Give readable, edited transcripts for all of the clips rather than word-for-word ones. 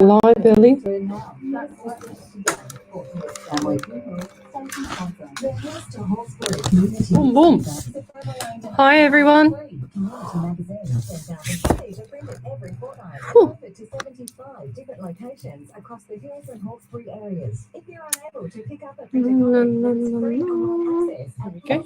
Live, Ellie. Boom, boom. Hi, everyone. Whew. Okay.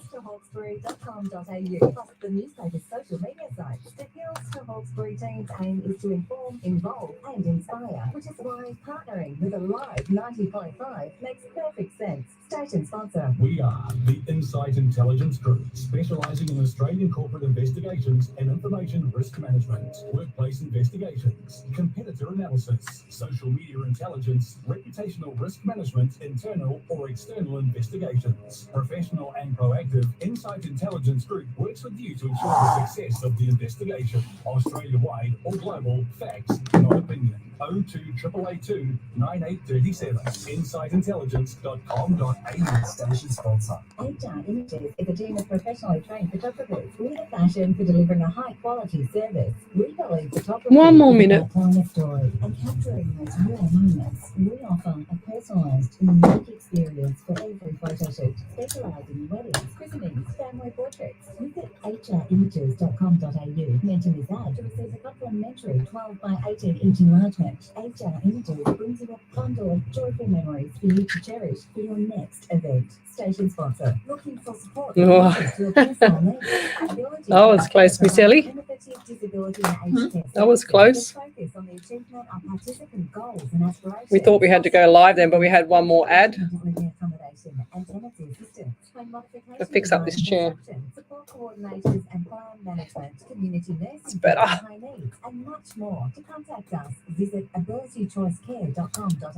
The newspaper's social media site. The Hills to Hawkesbury team's aim is to inform, involve, and inspire, which is why partnering with a live 90.5 makes perfect sense. Station sponsor. We are the Insight Intelligence Group, specialising in Australian corporate investigations and information risk management, workplace investigations, competitor analysis, social media intelligence, reputational risk management, internal or external investigations. Professional and proactive, Insight Intelligence Group works with you to ensure the success of the investigation. Australia-wide or global, facts, not opinion. 02 882 9837. InsightIntelligence.com.au. Station sponsor. HR Images is a team of professionally trained photographers with a passion for delivering a high-quality service. We believe photography One more minute. is about telling a story and capturing those real moments. We offer a personalised, unique experience for every photo shoot, specialising in weddings, christenings, family portraits. Visit hrimages.com.au. Mention this ad to receive a complimentary 12 by 18 inch enlargement. HR Images brings you a bundle of joyful memories for you to cherish for your next event. Station sponsor. Looking for support. Oh. That was close, Miss Ellie. That was close. We thought we had to go live then, but we had one more ad. I'll fix up this chair. It's better.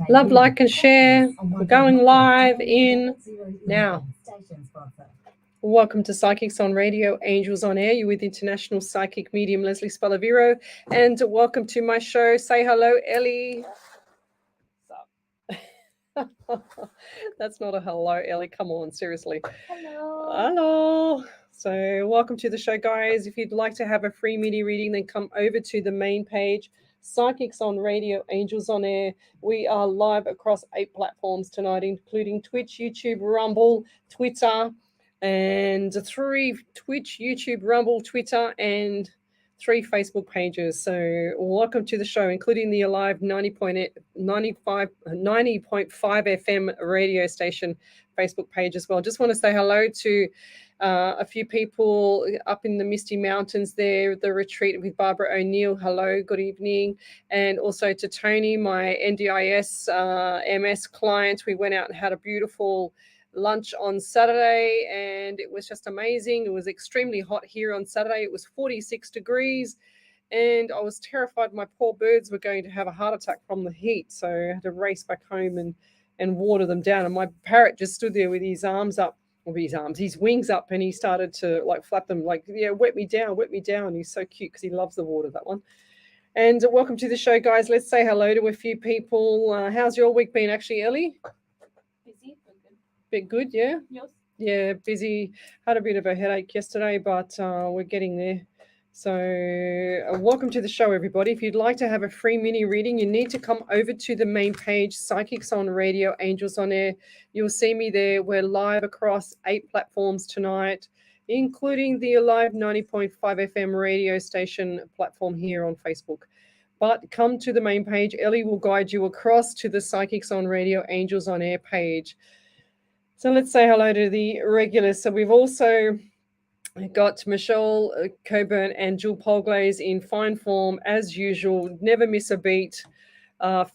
Love, like, and share. We're going live in now. Welcome to Psychics on Radio, Angels on Air. You're with International Psychic Medium Lesley Spaliviero, and welcome to my show. Say hello, Ellie. That's not a hello, Ellie. Come on, seriously. Hello. Hello. So welcome to the show, guys. If you'd like to have a free media reading, then come over to the main page, Psychics on Radio, Angels on Air. We are live across 8 platforms tonight, including Twitch, YouTube, Rumble, Twitter, and 3 Twitch, YouTube, Rumble, Twitter, and 3 Facebook pages. So welcome to the show, including the Alive 90.5 FM radio station Facebook page as well. Just want to say hello to a few people up in the Misty Mountains there, the retreat with Barbara O'Neill. Hello, good evening. And also to Tony, my NDIS MS client. We went out and had a beautiful lunch on Saturday, and it was just amazing. It was extremely hot here on Saturday. It was 46 degrees, and I was terrified my poor birds were going to have a heart attack from the heat. So I had to race back home and water them down. And my parrot just stood there with his arms up, or his wings up, and he started to like flap them like, yeah, wet me down. He's so cute because he loves the water, that one. And welcome to the show, guys. Let's say hello to a few people. How's your week been, actually, Ellie? Busy, but good. Bit good, yeah? Yours? Yeah, busy. Had a bit of a headache yesterday, but we're getting there. So welcome to the show, everybody. If you'd like to have a free mini reading, you need to come over to the main page, Psychics on Radio, Angels on Air. You'll see me there. We're live across 8 platforms tonight, including the Alive 90.5 FM radio station platform here on Facebook. But come to the main page. Ellie will guide you across to the Psychics on Radio, Angels on Air page. So let's say hello to the regulars. So we've also got Michelle Coburn and Jill Polglaze in fine form as usual. Never miss a beat.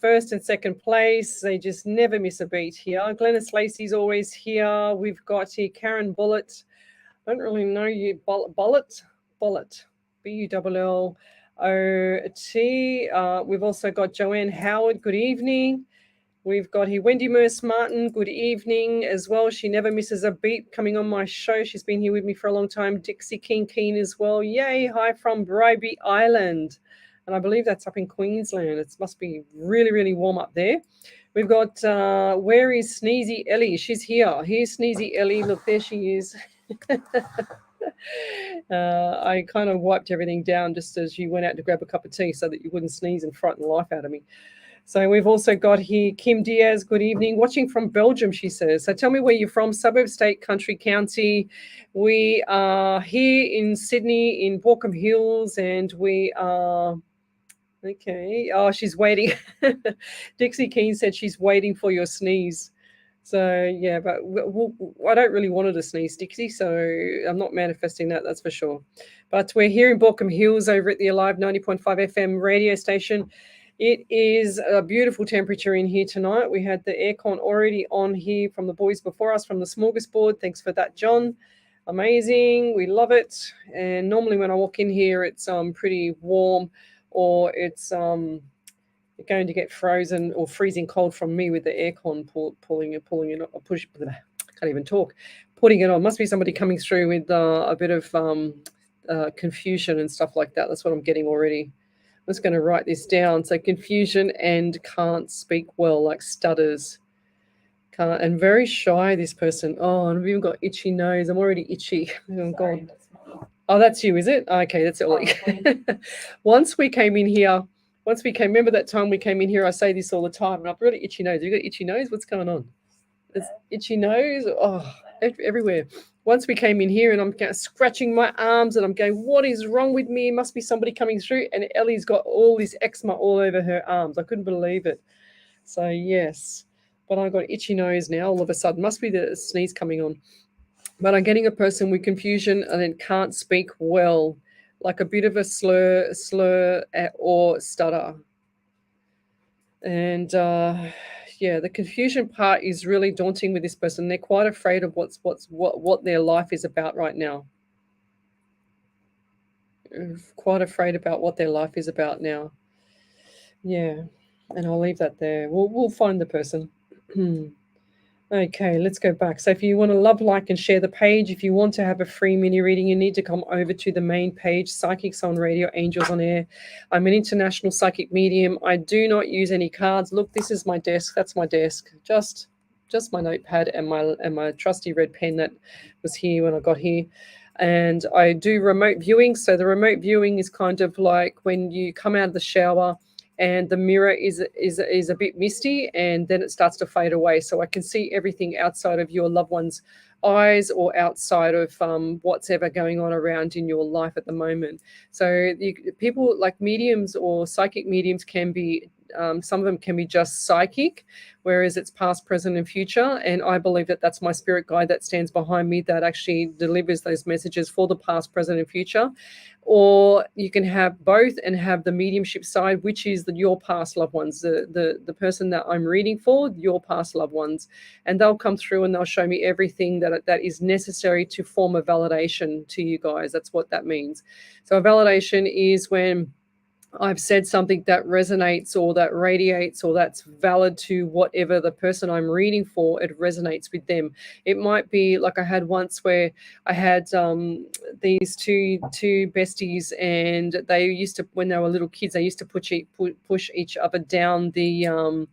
First and second place. They just never miss a beat here. Glennis Lacey's always here. We've got here Karen Bullitt. I don't really know you. Bullitt. B-U-L-L-O-T. We've also got Joanne Howard. Good evening. We've got here Wendy Merce Martin. Good evening as well. She never misses a beat coming on my show. She's been here with me for a long time. Dixie King Keen as well. Yay. Hi from Bribie Island. And I believe that's up in Queensland. It must be really, really warm up there. We've got, where is Sneezy Ellie? She's here. Here's Sneezy Ellie. Look, there she is. I kind of wiped everything down just as you went out to grab a cup of tea so that you wouldn't sneeze and frighten the life out of me. So we've also got here Kim Diaz. Good evening. Watching from Belgium, she says. So tell me where you're from, suburb, state, country, county. We are here in Sydney in Borkham Hills, and we are... Okay. Oh, she's waiting. Dixie Keane said she's waiting for your sneeze. So, yeah, but I don't really want her to sneeze, Dixie, so I'm not manifesting that, that's for sure. But we're here in Borkham Hills over at the Alive 90.5 FM radio station. It is a beautiful temperature in here tonight. We had the aircon already on here from the boys before us from the smorgasbord. Thanks for that, John. Amazing. We love it. And normally when I walk in here, it's pretty warm, or it's going to get frozen or freezing cold from me with the aircon pulling it on, can't even talk, putting it on. Must be somebody coming through with a bit of confusion and stuff like that. That's what I'm getting already. I'm just going to write this down. So confusion and can't speak well, like stutters. Can't, and very shy, this person. Oh, and I've even got itchy nose. I'm already itchy. Oh, God. Oh, that's you, is it? Okay, that's Ellie. Once we came, remember that time we came in here, I say this all the time, and I've got an itchy nose. You got itchy nose? What's going on? It's itchy nose? Oh, everywhere. Once we came in here, and I'm scratching my arms, and I'm going, what is wrong with me? It must be somebody coming through. And Ellie's got all this eczema all over her arms. I couldn't believe it. So, yes. But I got itchy nose now all of a sudden. Must be the sneeze coming on. But I'm getting a person with confusion and then can't speak well, like a bit of a slur or stutter. And yeah, the confusion part is really daunting with this person. They're quite afraid of what their life is about right now. Quite afraid about what their life is about now. Yeah, and I'll leave that there. We'll find the person. Okay, let's go back. So if you want to love, like, and share the page, if you want to have a free mini reading, you need to come over to the main page, Psychics on Radio, Angels on Air. I'm an international psychic medium. I do not use any cards. Look, this is my desk. That's my desk. Just my notepad and my trusty red pen that was here when I got here. And I do remote viewing. So the remote viewing is kind of like when you come out of the shower and the mirror is a bit misty, and then it starts to fade away. So I can see everything outside of your loved one's eyes or outside of what's ever going on around in your life at the moment. So people like mediums or psychic mediums can be, some of them can be just psychic, whereas it's past, present, and future. And I believe that that's my spirit guide that stands behind me that actually delivers those messages for the past, present, and future. Or you can have both and have the mediumship side, which is your past loved ones, the person that I'm reading for, your past loved ones. And they'll come through and they'll show me everything that is necessary to form a validation to you guys. That's what that means. So a validation is when I've said something that resonates or that radiates or that's valid to whatever the person I'm reading for, it resonates with them. It might be like I had once where I had these two besties, and they used to, when they were little kids, they used to push each other down the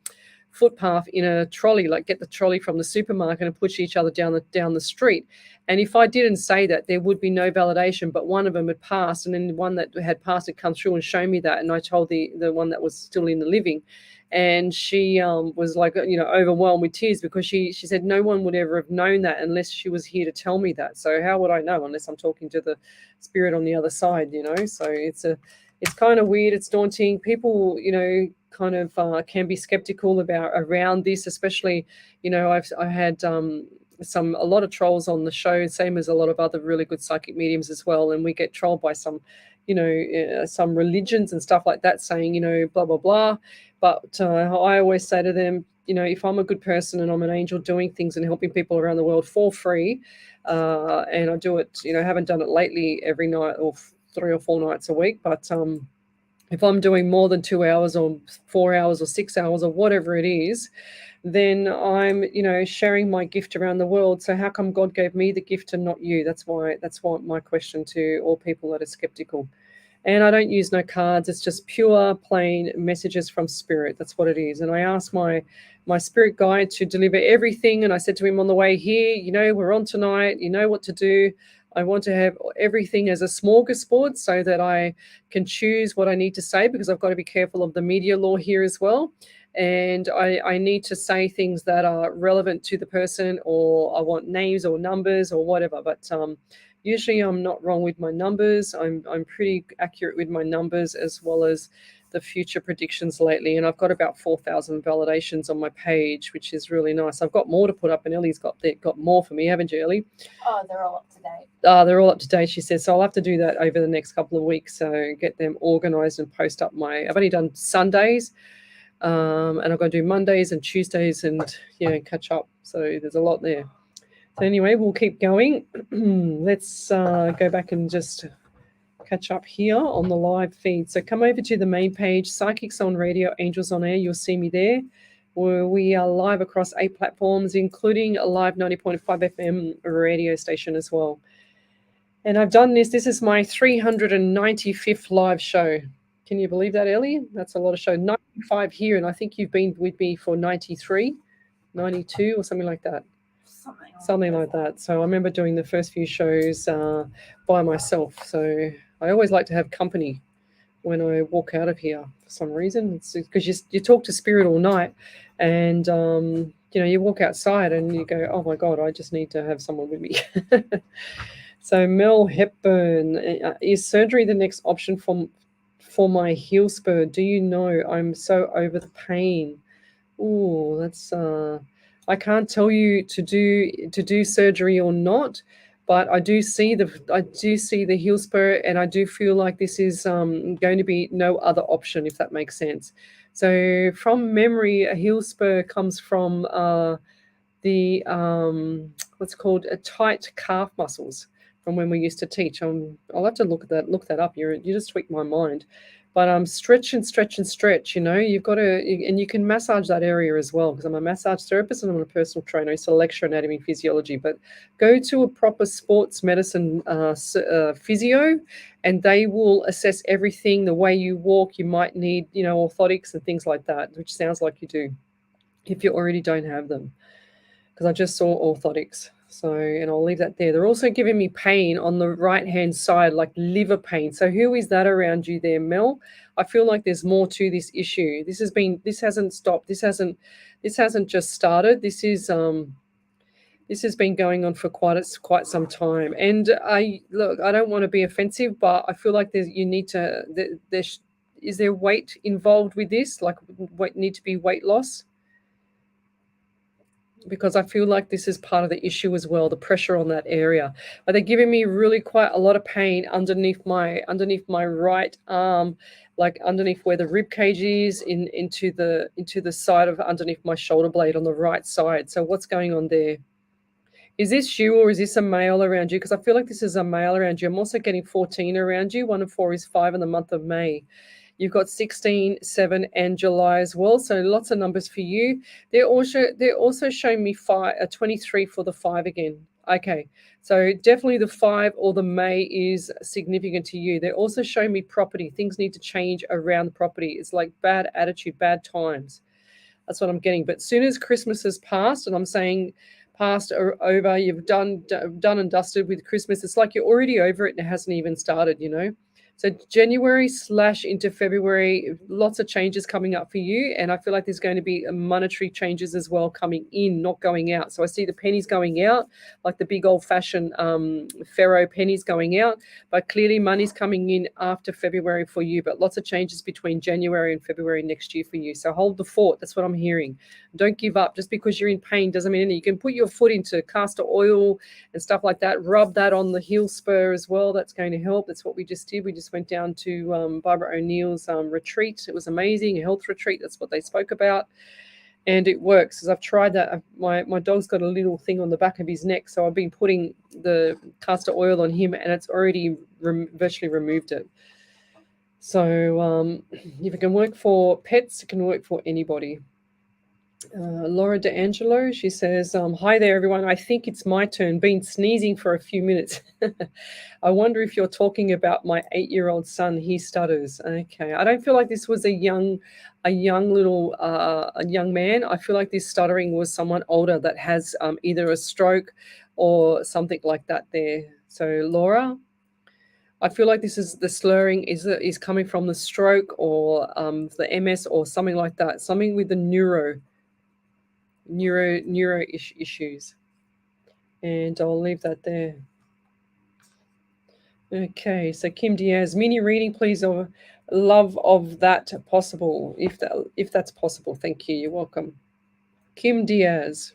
footpath in a trolley, like get the trolley from the supermarket and push each other down the street. And if I didn't say that, there would be no validation, but one of them had passed, and then the one that had passed had come through and shown me that. And I told the one that was still in the living, and she was like, overwhelmed with tears, because she said no one would ever have known that unless she was here to tell me that. So how would I know unless I'm talking to the spirit on the other side, So it's kind of weird. It's daunting. People, kind of can be skeptical around this, especially, I had a lot of trolls on the show, same as a lot of other really good psychic mediums as well. And we get trolled by some religions and stuff like that saying, blah, blah, blah. But I always say to them, if I'm a good person and I'm an angel doing things and helping people around the world for free, and I do it, haven't done it lately every night or 3 or 4 nights a week, but if I'm doing more than 2 hours or 4 hours or 6 hours or whatever it is, then I'm, sharing my gift around the world. So how come God gave me the gift and not you? That's why my question to all people that are skeptical. And I don't use no cards. It's just pure, plain messages from spirit. That's what it is. And I asked my spirit guide to deliver everything. And I said to him on the way here, we're on tonight. You know what to do. I want to have everything as a smorgasbord so that I can choose what I need to say, because I've got to be careful of the media law here as well. And I need to say things that are relevant to the person, or I want names or numbers or whatever. But usually I'm not wrong with my numbers. I'm pretty accurate with my numbers, as well as the future predictions lately. And I've got about 4,000 validations on my page, which is really nice. I've got more to put up, and Ellie's got more for me, haven't you, Ellie? Oh, they're all up to date. They're all up to date, she says. So I'll have to do that over the next couple of weeks. So get them organized and post up I've only done Sundays. And I'm going to do Mondays and Tuesdays and, catch up. So there's a lot there. So anyway, we'll keep going. Let's go back and just catch up here on the live feed. So come over to the main page, Psychics on Radio, Angels on Air. You'll see me there. We are live across 8 platforms, including a live 90.5 FM radio station as well. And I've done this. This is my 395th live show. Can you believe that, Ellie? That's a lot of show. 95 here, and I think you've been with me for 93, 92 or something like that. Something like that. So I remember doing the first few shows by myself. So I always like to have company when I walk out of here for some reason. It's because you talk to spirit all night, and you walk outside and you go, oh my God, I just need to have someone with me. So Mel Hepburn, is surgery the next option for my heel spur? Do you know? I'm so over the pain. Oh, that's I can't tell you to do surgery or not, but I do see the heel spur, and I do feel like this is going to be no other option, if that makes sense. So from memory, a heel spur comes from the what's called a tight calf muscles, from when we used to teach. I'll have to look that up. You just tweaked my mind. But stretch and stretch and stretch, you've got to, and you can massage that area as well, because I'm a massage therapist and I'm a personal trainer. I used to lecture anatomy and physiology, but go to a proper sports medicine physio, and they will assess everything, the way you walk. You might need, orthotics and things like that, which sounds like you do, if you already don't have them, because I just saw orthotics. So, and I'll leave that there. They're also giving me pain on the right-hand side, like liver pain. So who is that around you there, Mel? I feel like there's more to this issue. This hasn't stopped. This hasn't just started. This has been going on for quite some time. And I don't want to be offensive, but I feel like is there weight involved with this? Like, need to be weight loss? Because I feel like this is part of the issue as well, the pressure on that area. But they're giving me really quite a lot of pain underneath my right arm, like underneath where the rib cage is, into the side of underneath my shoulder blade on the right side. So what's going on there? Is this you, or is this a male around you? Because I feel like this is a male around you. I'm also getting 14 around you. 1 and 4 is 5 in the month of May. You've got 16, 7, and July as well. So lots of numbers for you. They're also showing me 23 for the 5 again. Okay, so definitely the 5 or the May is significant to you. They're also showing me property. Things need to change around the property. It's like bad attitude, bad times. That's what I'm getting. But soon as Christmas has passed, and I'm saying passed or over, you've done and dusted with Christmas. It's like you're already over it and it hasn't even started, So January / into February, lots of changes coming up for you. And I feel like there's going to be monetary changes as well coming in, not going out. So I see the pennies going out, like the big old-fashioned Pharaoh pennies going out. But clearly money's coming in after February for you. But lots of changes between January and February next year for you. So hold the fort. That's what I'm hearing. Don't give up. Just because you're in pain doesn't mean anything. You can put your foot into castor oil and stuff like that. Rub that on the heel spur as well. That's going to help. That's what we just did. We just went down to Barbara O'Neill's retreat. It was amazing, a health retreat. That's what they spoke about. And it works, because I've tried that. My dog's got a little thing on the back of his neck. So I've been putting the castor oil on him, and it's already virtually removed it. So if it can work for pets, it can work for anybody. Laura D'Angelo, she says, hi there, everyone. I think it's my turn. Been sneezing for a few minutes. I wonder if you're talking about my 8-year-old son. He stutters. Okay. I don't feel like this was a young man. I feel like this stuttering was someone older that has either a stroke or something like that there. So Laura, I feel like this is the slurring is coming from the stroke or the MS or something like that. Something with the neuro issues. And I'll leave that there. Okay, so Kim Diaz, mini reading, please, or love of that possible, if that's possible. Thank you. You're welcome, Kim Diaz.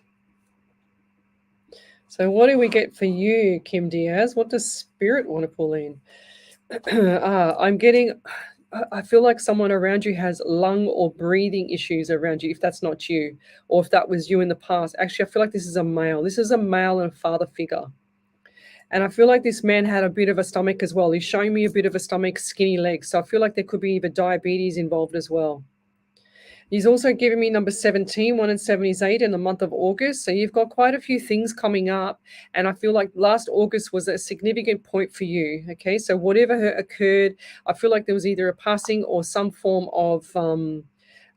So, what do we get for you, Kim Diaz? What does Spirit want to pull in? I'm getting. I feel like someone around you has lung or breathing issues around you. If that's not you, or if that was you in the past. Actually, I feel like this is a male. This is a male and father figure. And I feel like this man had a bit of a stomach as well. He's showing me a bit of a stomach, skinny legs. So I feel like there could be either diabetes involved as well. He's also giving me number 17, 1 and 7 is 8 in the month of August. So you've got quite a few things coming up. And I feel like last August was a significant point for you. Okay, so whatever occurred, I feel like there was either a passing or some form of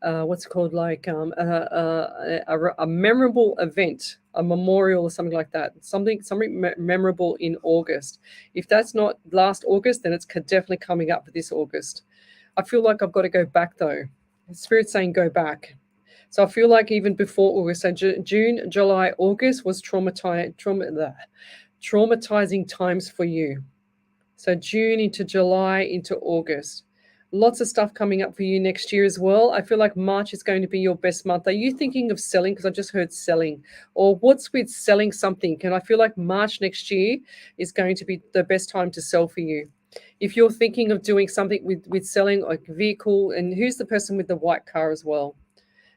what's called like a memorable event, a memorial or something like that. Something memorable in August. If that's not last August, then it's definitely coming up for this August. I feel like I've got to go back though. Spirit's saying go back. So I feel like even before August, so June, July, August was traumatizing times for you. So June into July into August. Lots of stuff coming up for you next year as well. I feel like March is going to be your best month. Are you thinking of selling? Because I just heard selling. Or what's with selling something? And I feel like March next year is going to be the best time to sell for you. If you're thinking of doing something with selling like a vehicle, and who's the person with the white car as well?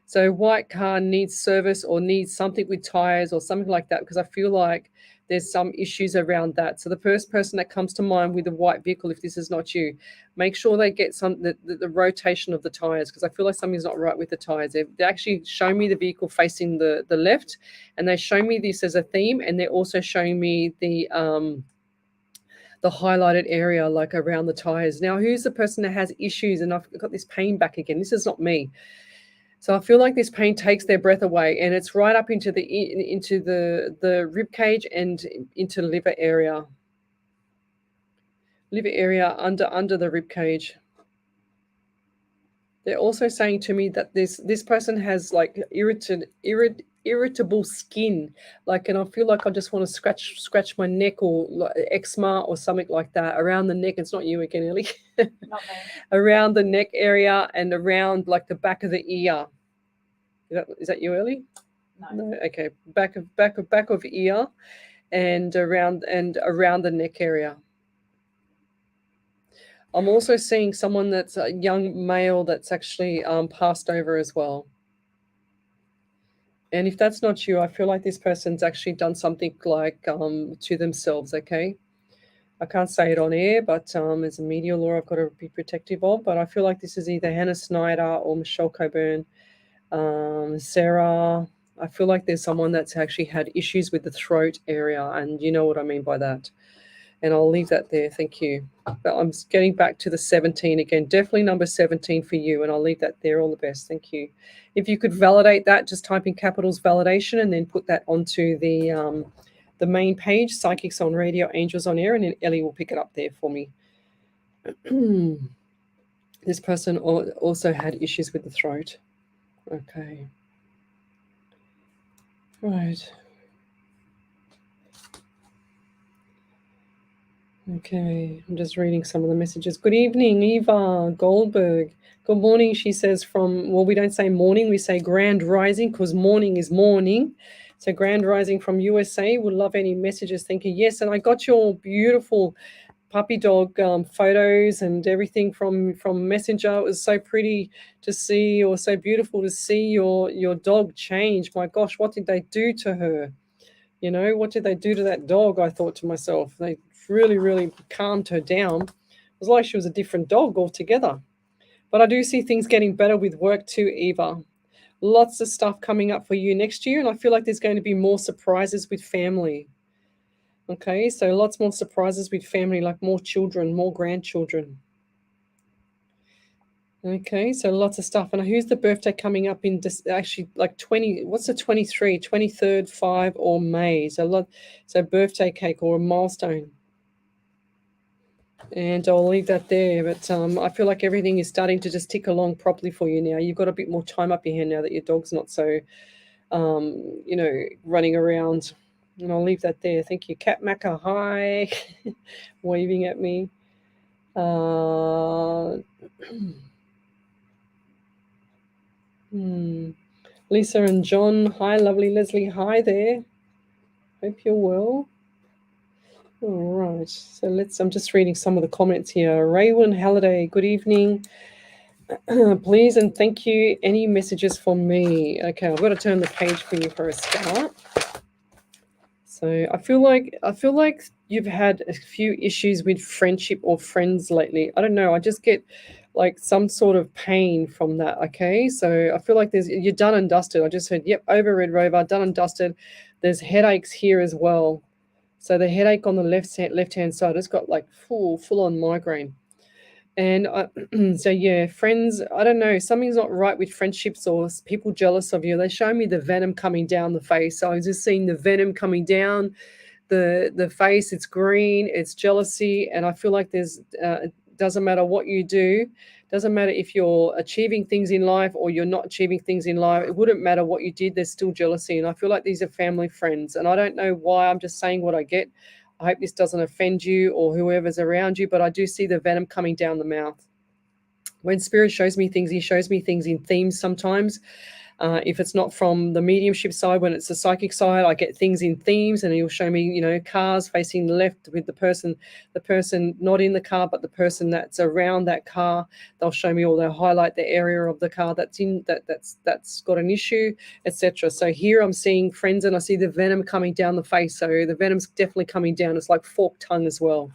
So white car needs service or needs something with tires or something like that, because I feel like there's some issues around that. So the first person that comes to mind with a white vehicle, if this is not you, make sure they get the rotation of the tires, because I feel like something's not right with the tires. They actually show me the vehicle facing the left, and they show me this as a theme, and they're also showing me the highlighted area like around the tires. Now, who's the person that has issues? And I've got this pain back again. This is not me. So I feel like this pain takes their breath away, and it's right up into the rib cage and into liver area under the rib cage. They're also saying to me that this person has like irritable skin, like, and I feel like I just want to scratch my neck or like eczema or something like that around the neck. It's not you again, Ellie. Not me. Around the neck area and around like the back of the ear. Is that you, Ellie? No. Okay, back of ear, and around the neck area. I'm also seeing someone that's a young male that's actually passed over as well. And if that's not you, I feel like this person's actually done something like to themselves, okay? I can't say it on air, but as a media law, I've got to be protective of. But I feel like this is either Hannah Snyder or Michelle Coburn, Sarah. I feel like there's someone that's actually had issues with the throat area, and you know what I mean by that. And I'll leave that there. Thank you. But I'm getting back to the 17 again. Definitely number 17 for you. And I'll leave that there. All the best. Thank you. If you could validate that, just type in capitals validation and then put that onto the main page, Psychics on Radio, Angels on Air, and then Ellie will pick it up there for me. This person also had issues with the throat. Okay. Right. Okay, I'm just reading some of the messages. Good evening, Eva Goldberg. Good morning, she says we don't say morning, we say grand rising, because morning is morning. So grand rising from USA. Would love any messages. Thank you. Yes, and I got your beautiful puppy dog photos and everything from Messenger. It was so pretty to see, or so beautiful to see your dog change. My gosh, what did they do to her? You know, what did they do to that dog? I thought to myself. They really, really calmed her down. It was like she was a different dog altogether. But I do see things getting better with work too, Eva. Lots of stuff coming up for you next year, and I feel like there's going to be more surprises with family. Okay, so lots more surprises with family, like more children, more grandchildren. Okay, so lots of stuff. And who's the birthday coming up in actually like 20, what's the 23, 23rd, 5 or May? So birthday cake or a milestone. And I'll leave that there. But I feel like everything is starting to just tick along properly for you now. You've got a bit more time up your hand now that your dog's not so, running around. And I'll leave that there. Thank you. Cat Macca, hi. Waving at me. Lisa and John, hi. Lovely Leslie, hi there. Hope you're well. All right, so I'm just reading some of the comments here. Raywin Halliday, good evening. Please and thank you. Any messages for me? Okay, I've got to turn the page for you for a start. So I feel like you've had a few issues with friendship or friends lately. I don't know. I just get like some sort of pain from that. Okay, so I feel like you're done and dusted. I just heard, yep, over Red Rover, done and dusted. There's headaches here as well. So the headache on the left hand side has got like full on migraine. And so yeah, friends, I don't know, something's not right with friendships or people jealous of you. They show me the venom coming down the face. So I was just seeing the venom coming down the face. It's green, it's jealousy, and I feel like it doesn't matter what you do, doesn't matter if you're achieving things in life or you're not achieving things in life. It wouldn't matter what you did. There's still jealousy, and I feel like these are family friends. And I don't know why. I'm just saying what I get. I hope this doesn't offend you or whoever's around you, but I do see the venom coming down the mouth. When Spirit shows me things, he shows me things in themes sometimes. If it's not from the mediumship side, when it's the psychic side, I get things in themes, and he'll show me, cars facing the left with the person not in the car, but the person that's around that car. They'll show me, or they'll highlight the area of the car that's got an issue, etc. So here I'm seeing friends, and I see the venom coming down the face. So the venom's definitely coming down. It's like forked tongue as well.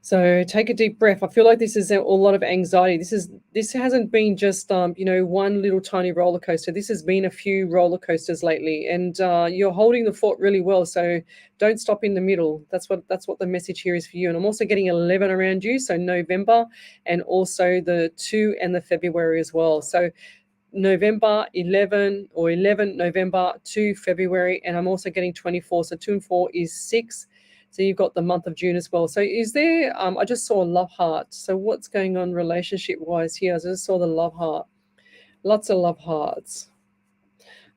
So take a deep breath. I feel like this is a lot of anxiety. This hasn't been just one little tiny roller coaster. This has been a few roller coasters lately, and you're holding the fort really well. So don't stop in the middle. That's what the message here is for you. And I'm also getting 11 around you, so November, and also the 2 and the February as well. So November 11 or 11 November 2 February, and I'm also getting 24. So 2 and 4 is 6. So you've got the month of June as well. So is there, I just saw a love heart. So what's going on relationship-wise here? I just saw the love heart. Lots of love hearts.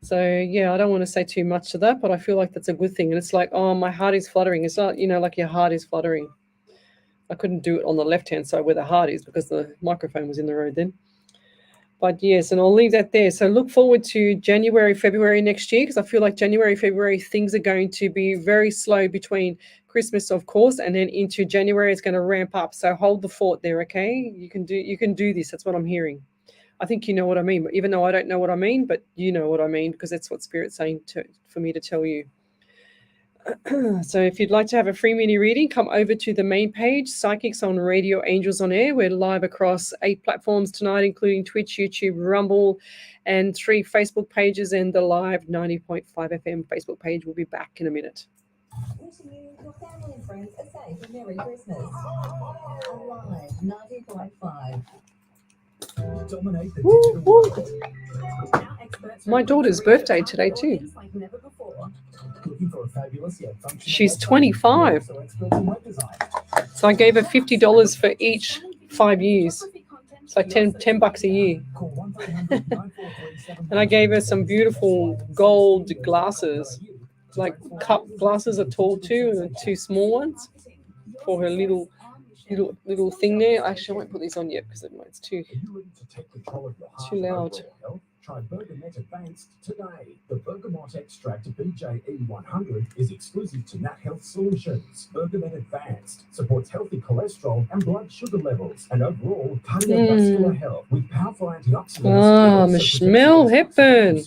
So, yeah, I don't want to say too much to that, but I feel like that's a good thing. And it's like, oh, my heart is fluttering. It's not, like your heart is fluttering. I couldn't do it on the left-hand side where the heart is because the microphone was in the road then. But yes, and I'll leave that there. So look forward to January, February next year, because I feel like January, February, things are going to be very slow between Christmas, of course, and then into January, it's going to ramp up. So hold the fort there, okay? You can do this. That's what I'm hearing. I think you know what I mean, even though I don't know what I mean, but you know what I mean, because that's what Spirit's saying for me to tell you. So if you'd like to have a free mini reading, come over to the main page, Psychics on Radio, Angels on Air. We're live across 8 platforms tonight, including Twitch, YouTube, Rumble, and 3 Facebook pages, and the live 90.5 FM Facebook page. We'll be back in a minute. Wishing you, your family and friends a safe and Merry Christmas. Alive 90.5. Dominate the digital world. My daughter's birthday today too. Looking for a fabulous yet functional She's website? 25. Also experts in web design. So I gave her $50 for each 5 years. It's like $10 a year. Call 1-800-943-700. And I gave her some beautiful gold glasses, like cup glasses, a tall 2 and 2 small ones for her little thing there. Actually, I won't put these on yet because it's too Are you ready to take control of your heart too and loud. overall health? Try Bergamet Advanced today. The Bergamot Extract BJE 100 is exclusive to Nat Health Solutions. Bergamet Advanced supports healthy cholesterol and blood sugar levels and overall cardiovascular health with powerful antioxidants. Ah, Mel Hepburn.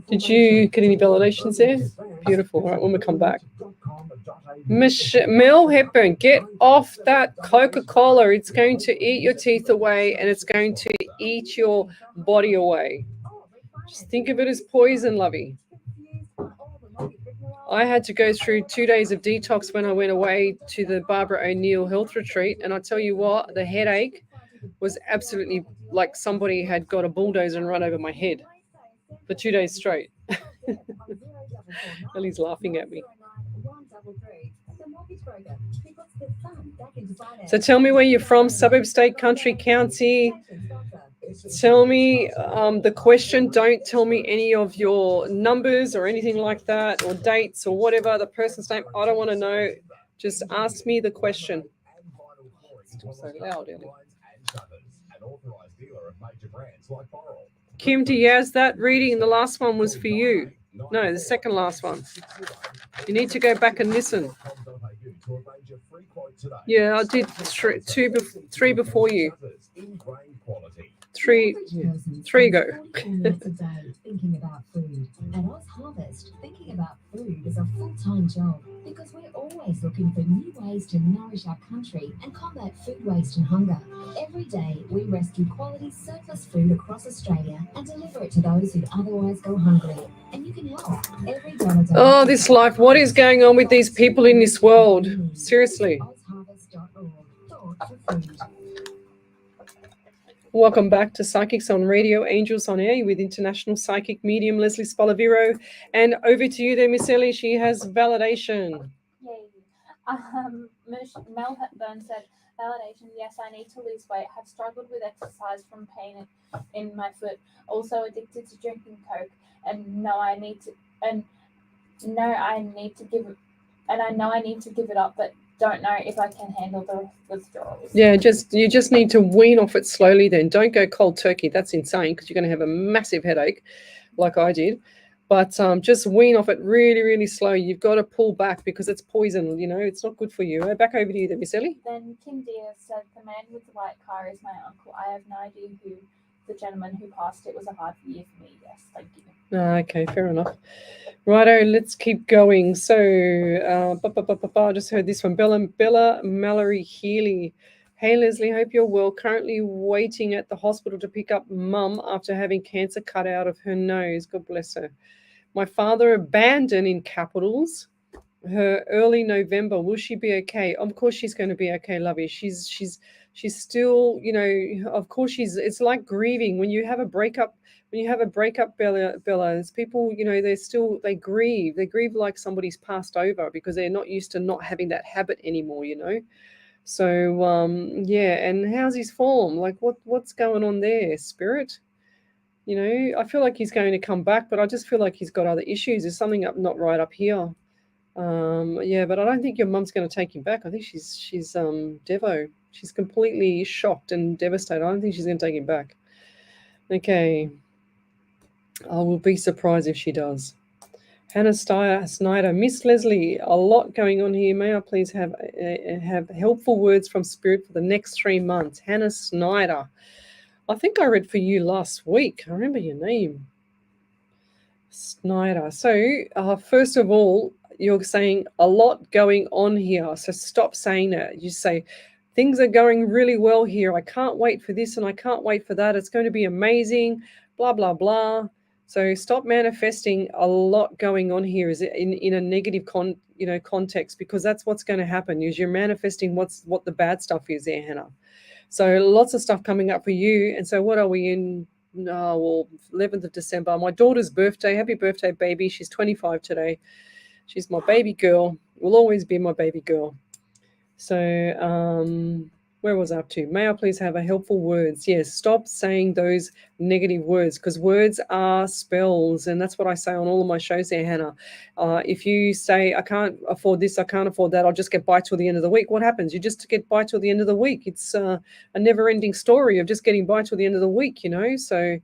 Did you get any validations there? Beautiful. All right, when we come back. Mel Hepburn, get off that Coca-Cola. It's going to eat your teeth away and it's going to eat your body away. Just think of it as poison, lovey. I had to go through 2 days of detox when I went away to the Barbara O'Neill health retreat. And I tell you what, the headache was absolutely like somebody had got a bulldozer and run over my head for 2 days straight. Ellie's laughing at me. Get fun back into finance. So tell me where you're from, suburb, state, country, county. Tell me the question. Don't tell me any of your numbers or anything like that, or dates or whatever, the person's name. I don't want to know. Just ask me the question. It's still so loud, Ellie. Kim Diaz, that reading, the last one was for you. No, the second last one. You need to go back and listen. Yeah, I did three before you. Three go. 44 minutes a day thinking about food. At Oz Harvest, thinking about food is a full-time job because we're always looking for new ways to nourish our country and combat food waste and hunger. Every day, we rescue quality surplus food across Australia and deliver it to those who'd otherwise go hungry. And you can help. Every dollar. Oh, this life. What is going on with these people in this world? Seriously. OzHarvest.org. Thought for food. Welcome back to Psychics on Radio, Angels on Air with international psychic medium Lesley Spaliviero. And over to you there, Miss Ellie. She has validation. Yay. Mel Hepburn said, validation, yes, I need to lose weight. Have struggled with exercise from pain in my foot. Also addicted to drinking Coke. And I know I need to give it up, but don't know if I can handle the withdrawals. Yeah, you just need to wean off it slowly then. Don't go cold turkey. That's insane because you're going to have a massive headache like I did. But just wean off it really, really slow. You've got to pull back because it's poison. You know, it's not good for you. Back over to you then, Miss Ellie. Then Kim Diaz said, the man with the white car is my uncle. I have no idea who the gentleman who passed. It was a hard year for me. Yes, thank you. Okay, fair enough. Righto, let's keep going. So, I just heard this one. Bella Mallory Healy. Hey, Lesley, hope you're well. Currently waiting at the hospital to pick up Mum after having cancer cut out of her nose. God bless her. My father abandoned in capitals her early November. Will she be okay? Of course she's going to be okay, lovey. She's still, you know, of course it's like grieving. When you have a breakup, Bella, there's people, you know, they grieve like somebody's passed over because they're not used to not having that habit anymore, you know. So yeah, and how's his form? Like what's going on there, Spirit? You know, I feel like he's going to come back, but I just feel like he's got other issues. There's something not right up here. Yeah, but I don't think your mum's going to take him back. I think she's Devo. She's completely shocked and devastated. I don't think she's going to take him back. Okay. I will be surprised if she does. Hannah Snyder, Miss Lesley, a lot going on here. May I please have helpful words from Spirit for the next 3 months? Hannah Snyder. I think I read for you last week. I remember your name. Snyder. So, first of all, you're saying a lot going on here. So stop saying that. You say, things are going really well here. I can't wait for this and I can't wait for that. It's going to be amazing, blah, blah, blah. So stop manifesting a lot going on here is in a negative context, because that's what's going to happen is you're manifesting what the bad stuff is there, Hannah. So lots of stuff coming up for you. And so what are we in? 11th of December. My daughter's birthday. Happy birthday, baby. She's 25 today. She's my baby girl. Will always be my baby girl. So where was I up to? May I please have a helpful words? Yes, stop saying those negative words because words are spells, and that's what I say on all of my shows there, Hannah. If you say, I can't afford this, I can't afford that, I'll just get by till the end of the week, what happens? You just get by till the end of the week. It's a never-ending story of just getting by till the end of the week, you know? So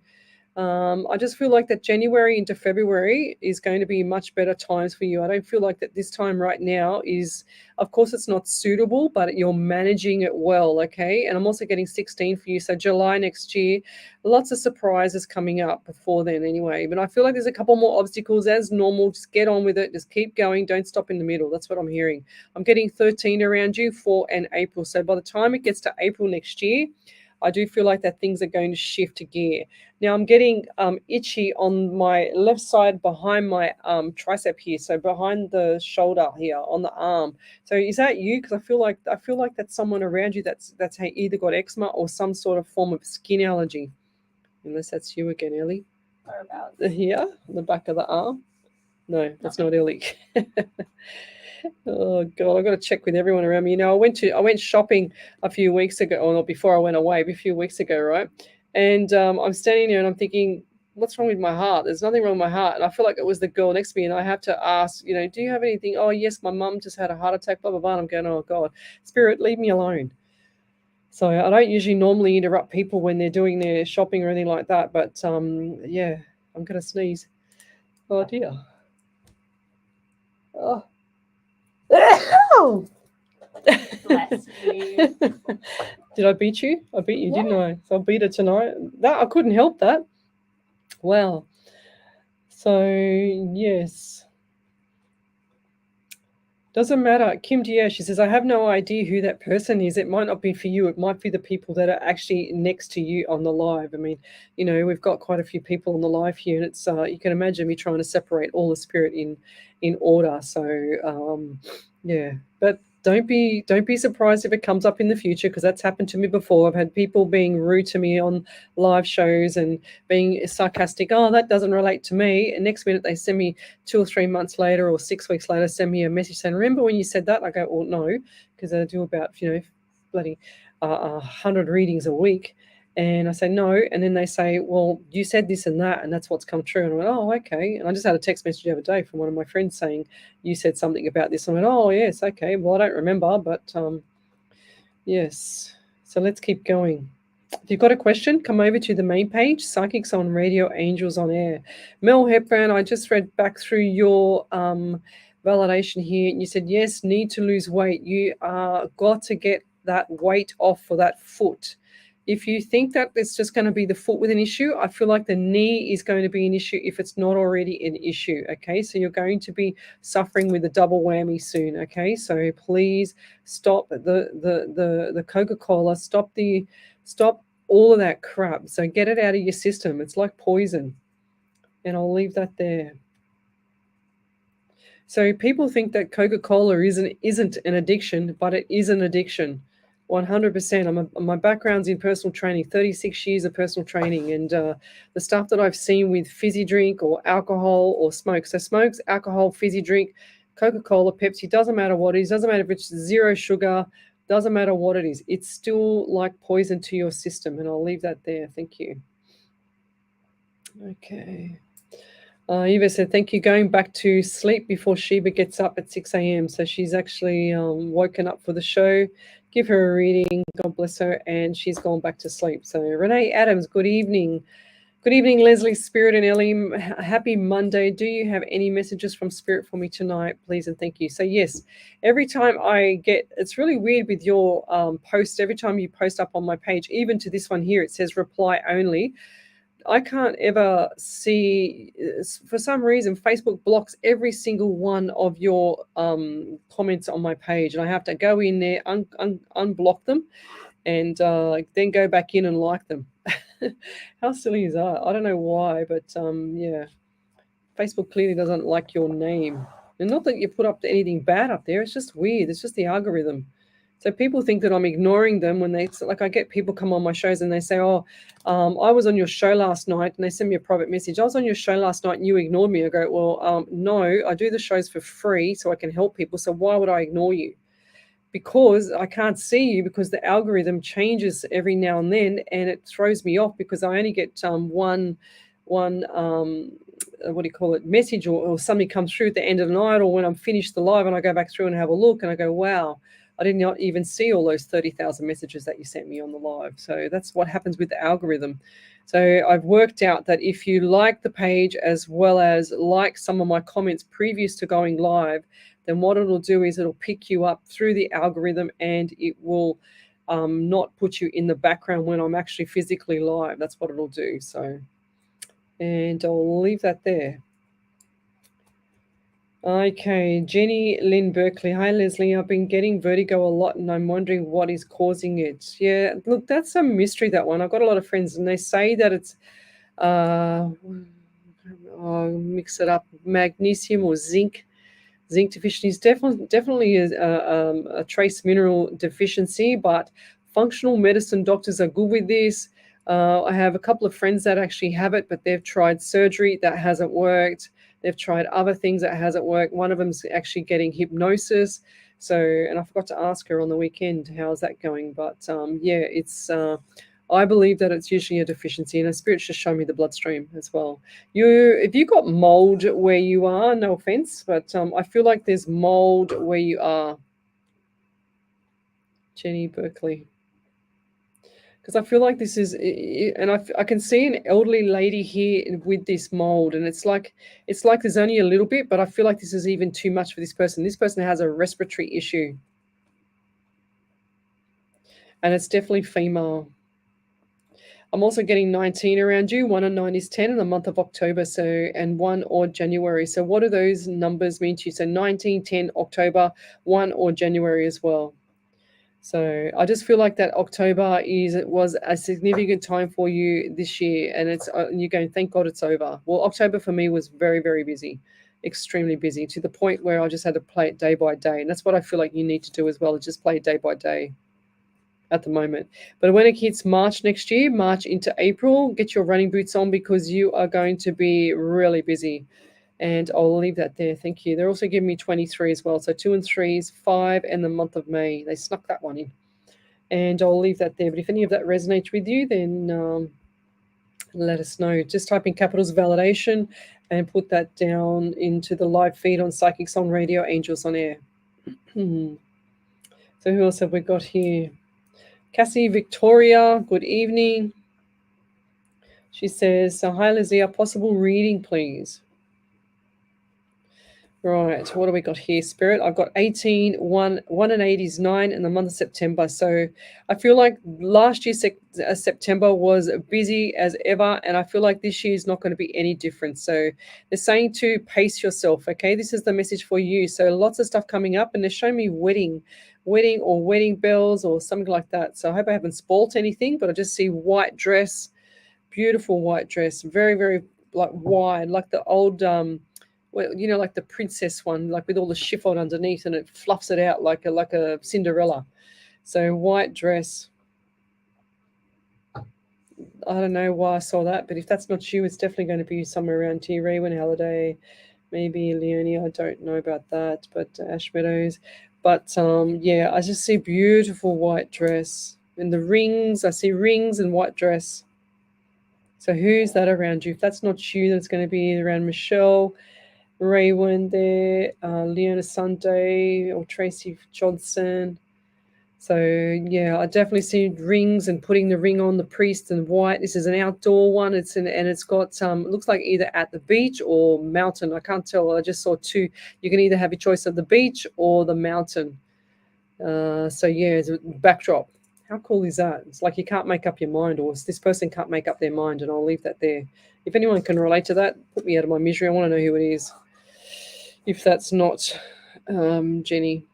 I just feel like that January into February is going to be much better times for you. I don't feel like that this time right now is, of course, it's not suitable, but you're managing it well, okay? And I'm also getting 16 for you. So July next year, lots of surprises coming up before then anyway. But I feel like there's a couple more obstacles as normal. Just get on with it. Just keep going. Don't stop in the middle. That's what I'm hearing. I'm getting 13 around you, 4 and April. So by the time it gets to April next year, I do feel like that things are going to shift a gear. Now I'm getting itchy on my left side behind my tricep here, so behind the shoulder here on the arm. So is that you? Because I feel like that's someone around you that's either got eczema or some sort of form of skin allergy. Unless that's you again, Ellie. Whereabouts? Here, on the back of the arm. No, that's not Ellie. Oh God, I've got to check with everyone around me. You know, I went shopping a few weeks ago, or not before I went away, a few weeks ago, right? And I'm standing there and I'm thinking, what's wrong with my heart? There's nothing wrong with my heart. And I feel like it was the girl next to me, and I have to ask, you know, do you have anything? Oh yes, my mum just had a heart attack, blah blah blah. And I'm going, oh God, Spirit, leave me alone. So I don't usually normally interrupt people when they're doing their shopping or anything like that, but yeah, I'm gonna sneeze. Oh dear. Oh. Bless you. Did I beat you? I beat you, didn't Yeah. I? So I beat her tonight. That I couldn't help that. Wow. So yes. Doesn't matter. Kim Diaz, she says, I have no idea who that person is. It might not be for you. It might be the people that are actually next to you on the live. I mean, you know, we've got quite a few people on the live here, and it's you can imagine me trying to separate all the spirit in order. So yeah, but don't be surprised if it comes up in the future, because that's happened to me before. I've had people being rude to me on live shows and being sarcastic. Oh, that doesn't relate to me. And next minute they send me 2 or 3 months later or 6 weeks later, send me a message saying, remember when you said that? I go, well, no, because I do about, you know, bloody 100 readings a week. And I say, no. And then they say, well, you said this and that, and that's what's come true. And I went, oh, okay. And I just had a text message the other day from one of my friends saying, you said something about this. I went, oh, yes, okay. Well, I don't remember, but yes. So let's keep going. If you've got a question, come over to the main page, Psychics on Radio, Angels on Air. Mel Hepburn, I just read back through your validation here, and you said, yes, need to lose weight. You got to get that weight off for that foot. If you think that it's just going to be the foot with an issue, I feel like the knee is going to be an issue if it's not already an issue, okay? So you're going to be suffering with a double whammy soon, okay? So please stop the Coca-Cola, stop all of that crap. So get it out of your system. It's like poison. And I'll leave that there. So people think that Coca-Cola isn't an addiction, but it is an addiction. 100%. My background's in personal training, 36 years of personal training, and the stuff that I've seen with fizzy drink or alcohol or smoke. So smokes, alcohol, fizzy drink, Coca-Cola, Pepsi, doesn't matter what it is, doesn't matter if it's zero sugar, doesn't matter what it is. It's still like poison to your system, and I'll leave that there. Thank you. Okay. Eva said, thank you. Going back to sleep before Sheba gets up at 6 a.m. So she's actually woken up for the show. Give her a reading. God bless her. And she's gone back to sleep. So Renee Adams, good evening. Good evening, Lesley, Spirit, and Ellie. Happy Monday. Do you have any messages from Spirit for me tonight, please? And thank you. So yes, every time I get, it's really weird with your posts. Every time you post up on my page, even to this one here, it says reply only. I can't ever see, for some reason, Facebook blocks every single one of your comments on my page, and I have to go in there, unblock them, and then go back in and like them. How silly is that? I don't know why, but yeah, Facebook clearly doesn't like your name. And not that you put up anything bad up there, it's just weird. It's just the algorithm. So people think that I'm ignoring them when they, like, I get people come on my shows and they say, oh, I was on your show last night, and they send me a private message. I was on your show last night and you ignored me. I go, well, no, I do the shows for free so I can help people. So why would I ignore you? Because I can't see you, because the algorithm changes every now and then, and it throws me off because I only get one what do you call it, message or something comes through at the end of the night, or when I'm finished the live and I go back through and have a look and I go, wow, I did not even see all those 30,000 messages that you sent me on the live. So that's what happens with the algorithm. So I've worked out that if you like the page as well as like some of my comments previous to going live, then what it'll do is it'll pick you up through the algorithm, and it will not put you in the background when I'm actually physically live. That's what it'll do. So, and I'll leave that there. Okay, Jenny Lynn Berkeley. Hi, Lesley. I've been getting vertigo a lot, and I'm wondering what is causing it. Yeah, look, that's a mystery, that one. I've got a lot of friends, and they say that it's, mix it up, magnesium or zinc deficiency. Is definitely a trace mineral deficiency, but functional medicine doctors are good with this. I have a couple of friends that actually have it, but they've tried surgery that hasn't worked. They've tried other things that hasn't worked. One of them's actually getting hypnosis. So, and I forgot to ask her on the weekend, how's that going? But yeah, it's. I believe that it's usually a deficiency, and the spirits just show me the bloodstream as well. If you got mold where you are, no offense, but I feel like there's mold where you are. Jenny Berkeley. Because I feel like this is, and I can see an elderly lady here with this mold, and it's like there's only a little bit, but I feel like this is even too much for this person. This person has a respiratory issue, and it's definitely female. I'm also getting 19 around you. 1 and 9 is 10 in the month of October. So, and 1 or January. So what do those numbers mean to you? So 19, 10, October, 1 or January as well. So I just feel like that October was a significant time for you this year, and you're going, thank God it's over. Well, October for me was very, very busy, extremely busy, to the point where I just had to play it day by day, and that's what I feel like you need to do as well, just play it day by day at the moment. But when it hits March next year, March into April, get your running boots on, because you are going to be really busy. And I'll leave that there. Thank you. They're also giving me 23 as well. So 2 and 3s, 5, and the month of May. They snuck that one in. And I'll leave that there. But if any of that resonates with you, then let us know. Just type in capitals validation and put that down into the live feed on Psychics on Radio, Angels on Air. So who else have we got here? Cassie Victoria, good evening. She says, hi Lizzie, a possible reading, please. Right, what do we got here, Spirit? I've got 18, 1 and 8 is 9 in the month of September. So I feel like last year, September was busy as ever, and I feel like this year is not going to be any different. So they're saying to pace yourself, okay? This is the message for you. So lots of stuff coming up, and they're showing me wedding or wedding bells or something like that. So I hope I haven't spoilt anything, but I just see white dress, beautiful white dress, very, very like wide, like the old well, you know, like the princess one, like with all the chiffon underneath, and it fluffs it out like a Cinderella. So white dress. I don't know why I saw that, but if that's not you, it's definitely going to be somewhere around T. Raywin Halliday, maybe Leonie. I don't know about that, but Ash Meadows. But yeah, I just see beautiful white dress. And the rings, I see rings and white dress. So who's that around you? If that's not you, that's going to be around Michelle Raywin there, Leona Sunday or Tracy Johnson. So yeah, I definitely see rings and putting the ring on the priest and white. This is an outdoor one. It's got it looks like either at the beach or mountain. I can't tell. I just saw 2. You can either have a choice of the beach or the mountain. So yeah, it's a backdrop. How cool is that? It's like you can't make up your mind, or this person can't make up their mind, and I'll leave that there. If anyone can relate to that, put me out of my misery. I want to know who it is. If that's not Jenny.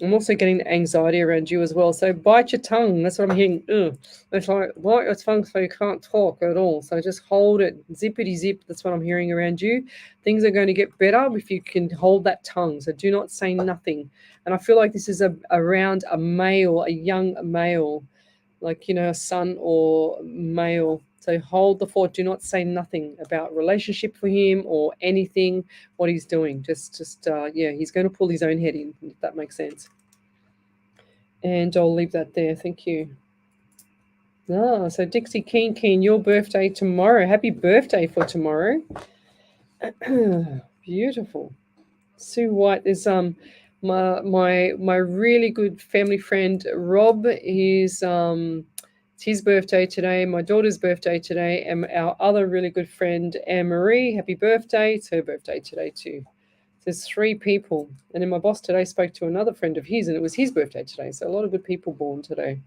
I'm also getting anxiety around you as well. So bite your tongue. That's what I'm hearing. Ugh. It's like bite your tongue so you can't talk at all. So just hold it. Zippity zip. That's what I'm hearing around you. Things are going to get better if you can hold that tongue. So do not say nothing. And I feel like this is around a male, a young male, like, you know, a son or male. So hold the fort. Do not say nothing about relationship for him or anything, what he's doing. Yeah, he's going to pull his own head in, if that makes sense. And I'll leave that there. Thank you. So Dixie Keen, your birthday tomorrow. Happy birthday for tomorrow. Beautiful. Sue White is my really good family friend Rob. It's his birthday today, my daughter's birthday today, and our other really good friend Anne-Marie. Happy birthday. It's her birthday today too. There's 3 people. And then my boss today spoke to another friend of his, and it was his birthday today. So a lot of good people born today.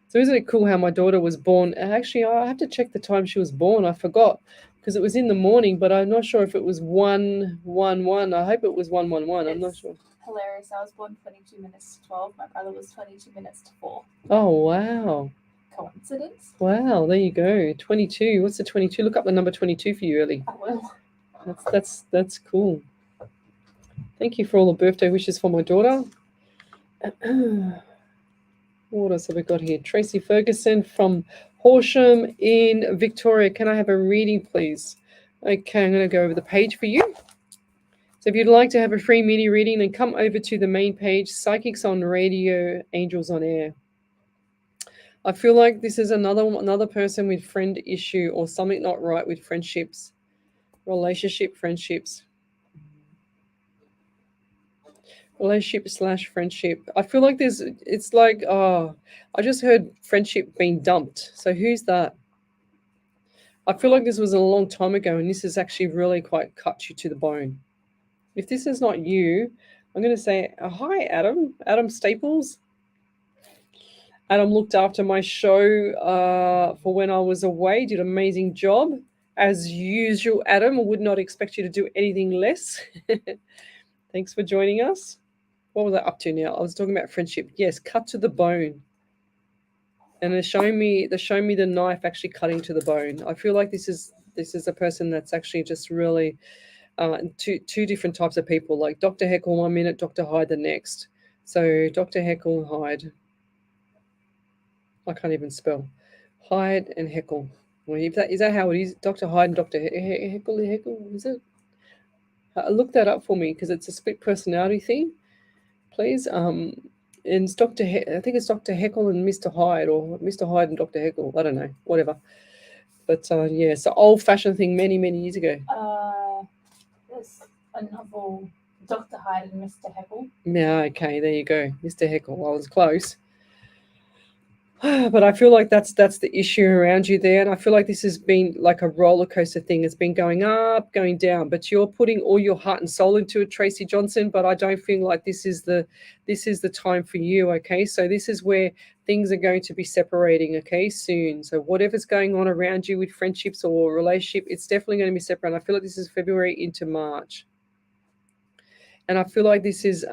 So isn't it cool how my daughter was born? Actually, I have to check the time she was born. I forgot because it was in the morning, but I'm not sure if it was 1:11. I hope it was 1:11. I'm not sure. Hilarious. I was born 22 minutes to 12. My brother was 22 minutes to 4. Oh, wow. Coincidence? Wow, there you go. 22. What's the 22? Look up the number 22 for you, Ellie. I will. That's cool. Thank you for all the birthday wishes for my daughter. What else have we got here? Tracy Ferguson from Horsham in Victoria, can I have a reading, please? Okay, I'm going to go over the page for you. So if you'd like to have a free mini reading, then come over to the main page, Psychics on Radio, Angels on Air. I feel like this is another person with friend issue or something not right with friendships, relationship, friendships. Relationship/friendship. I feel like it's like, I just heard friendship being dumped. So who's that? I feel like this was a long time ago, and this has actually really quite cut you to the bone. If this is not you, I'm going to say, hi, Adam. Adam Staples. Adam looked after my show for when I was away, did an amazing job. As usual, Adam, I would not expect you to do anything less. Thanks for joining us. What was I up to now? I was talking about friendship. Yes, cut to the bone. And they're showing me the knife actually cutting to the bone. I feel like this is a person that's actually just really two different types of people, like Dr. Heckle 1 minute, Dr. Hyde the next. So Dr. Heckle and Hyde. I can't even spell. Hyde and Heckle. Well, is that how it is? Dr. Hyde and Dr. Heckle, is it? Look that up for me because it's a split personality thing, please. And it's I think it's Dr. Heckle and Mr. Hyde, or Mr. Hyde and Dr. Heckle. I don't know, whatever. But yeah, it's an old-fashioned thing many years ago. There's a novel, Dr. Hyde and Mr. Heckle. Yeah, okay, there you go, Mr. Heckle. I was close. But I feel like that's the issue around you there, and I feel like this has been like a roller coaster thing. It's been going up, going down, but you're putting all your heart and soul into it, Tracy Johnson. But I don't feel like this is the time for you. Okay, so this is where things are going to be separating. Okay, soon. So whatever's going on around you with friendships or relationship, it's definitely going to be separate. I feel like this is February into March, and I feel like this is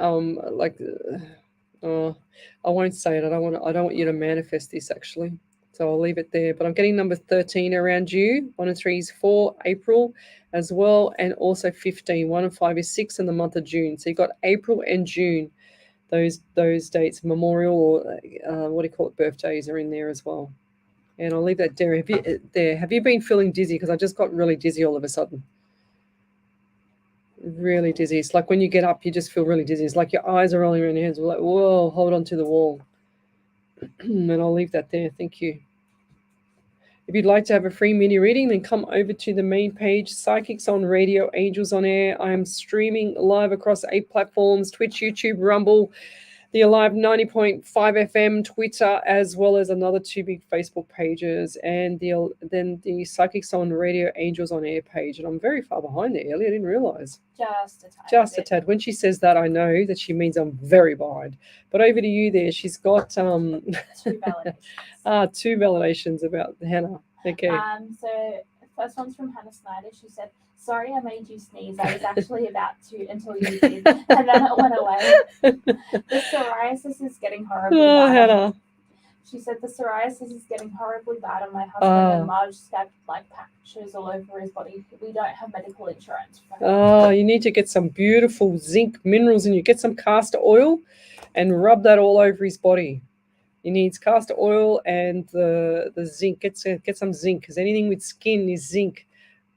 I won't say it. I don't want you to manifest this, actually. So I'll leave it there. But I'm getting number 13 around you. 1 and 3 is 4, April as well. And also 15. 1 and 5 is 6 in the month of June. So you've got April and June. Those dates, memorial or what do you call it, birthdays are in there as well. And I'll leave that there. Have you been feeling dizzy? Because I just got really dizzy all of a sudden. Really dizzy. It's like when you get up, you just feel really dizzy. It's like your eyes are rolling around your head. We're like, whoa, hold on to the wall. And I'll leave that there. Thank you. If you'd like to have a free mini reading, then come over to the main page, Psychics on Radio, Angels on Air. I am streaming live across 8 platforms, Twitch, YouTube, Rumble, the Alive 90.5 FM, Twitter, as well as another 2 big Facebook pages, and then the Psychics on Radio, Angels on Air page. And I'm very far behind there, Ellie. I didn't realize. Just a tad. When she says that, I know that she means I'm very behind. But over to you there. She's got 2 validations. 2 validations about Hannah. Okay. So the first one's from Hannah Snyder. She said, "Sorry, I made you sneeze. I was actually about to until you did, and then it went away. The psoriasis is getting horribly bad." Hannah. She said, "The psoriasis is getting horribly bad on my husband and large scab-like patches all over his body. We don't have medical insurance for him." You need to get some beautiful zinc minerals in you. Get some castor oil and rub that all over his body. He needs castor oil and the zinc. Get some zinc, because anything with skin is zinc.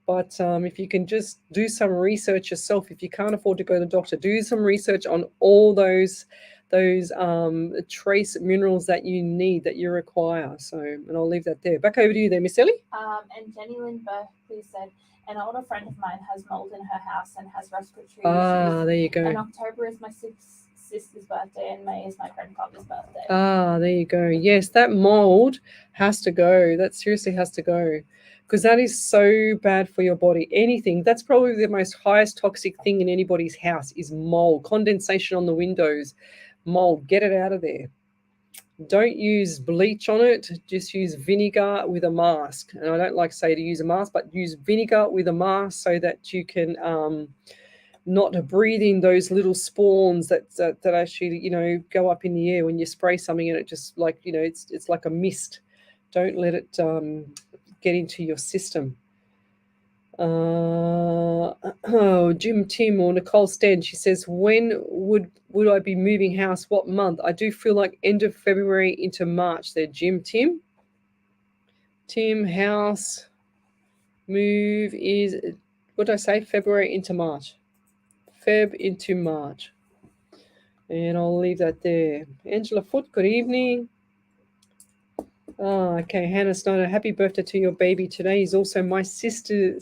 But if you can just do some research yourself, if you can't afford to go to the doctor, do some research on all those trace minerals that you need, that you require. So, and I'll leave that there. Back over to you there, Miss Ellie. And Jenny Lynn Berkeley said, "An older friend of mine has mold in her house and has respiratory issues. There you go. And October is my sister's birthday and May is my grandfather's birthday." There you go. Yes, that mold has to go. That seriously has to go, because that is so bad for your body. Anything, that's probably the most highest toxic thing in anybody's house is mold. Condensation on the windows, mold. Get it out of there. Don't use bleach on it. Just use vinegar with a mask. And I don't like to say to use a mask, but use vinegar with a mask so that you can not breathe in those little spawns that actually, go up in the air when you spray something, and it just like, it's like a mist. Don't let it get into your system. Jim Tim or Nicole Sten, she says, "When would I be moving house? What month?" I do feel like end of February into March there, Jim Tim. Tim, house move is, what did I say? February into March. Feb into March. And I'll leave that there. Angela Foot, good evening. Oh, okay. Hannah Snyder, happy birthday to your baby. Today is also my sister,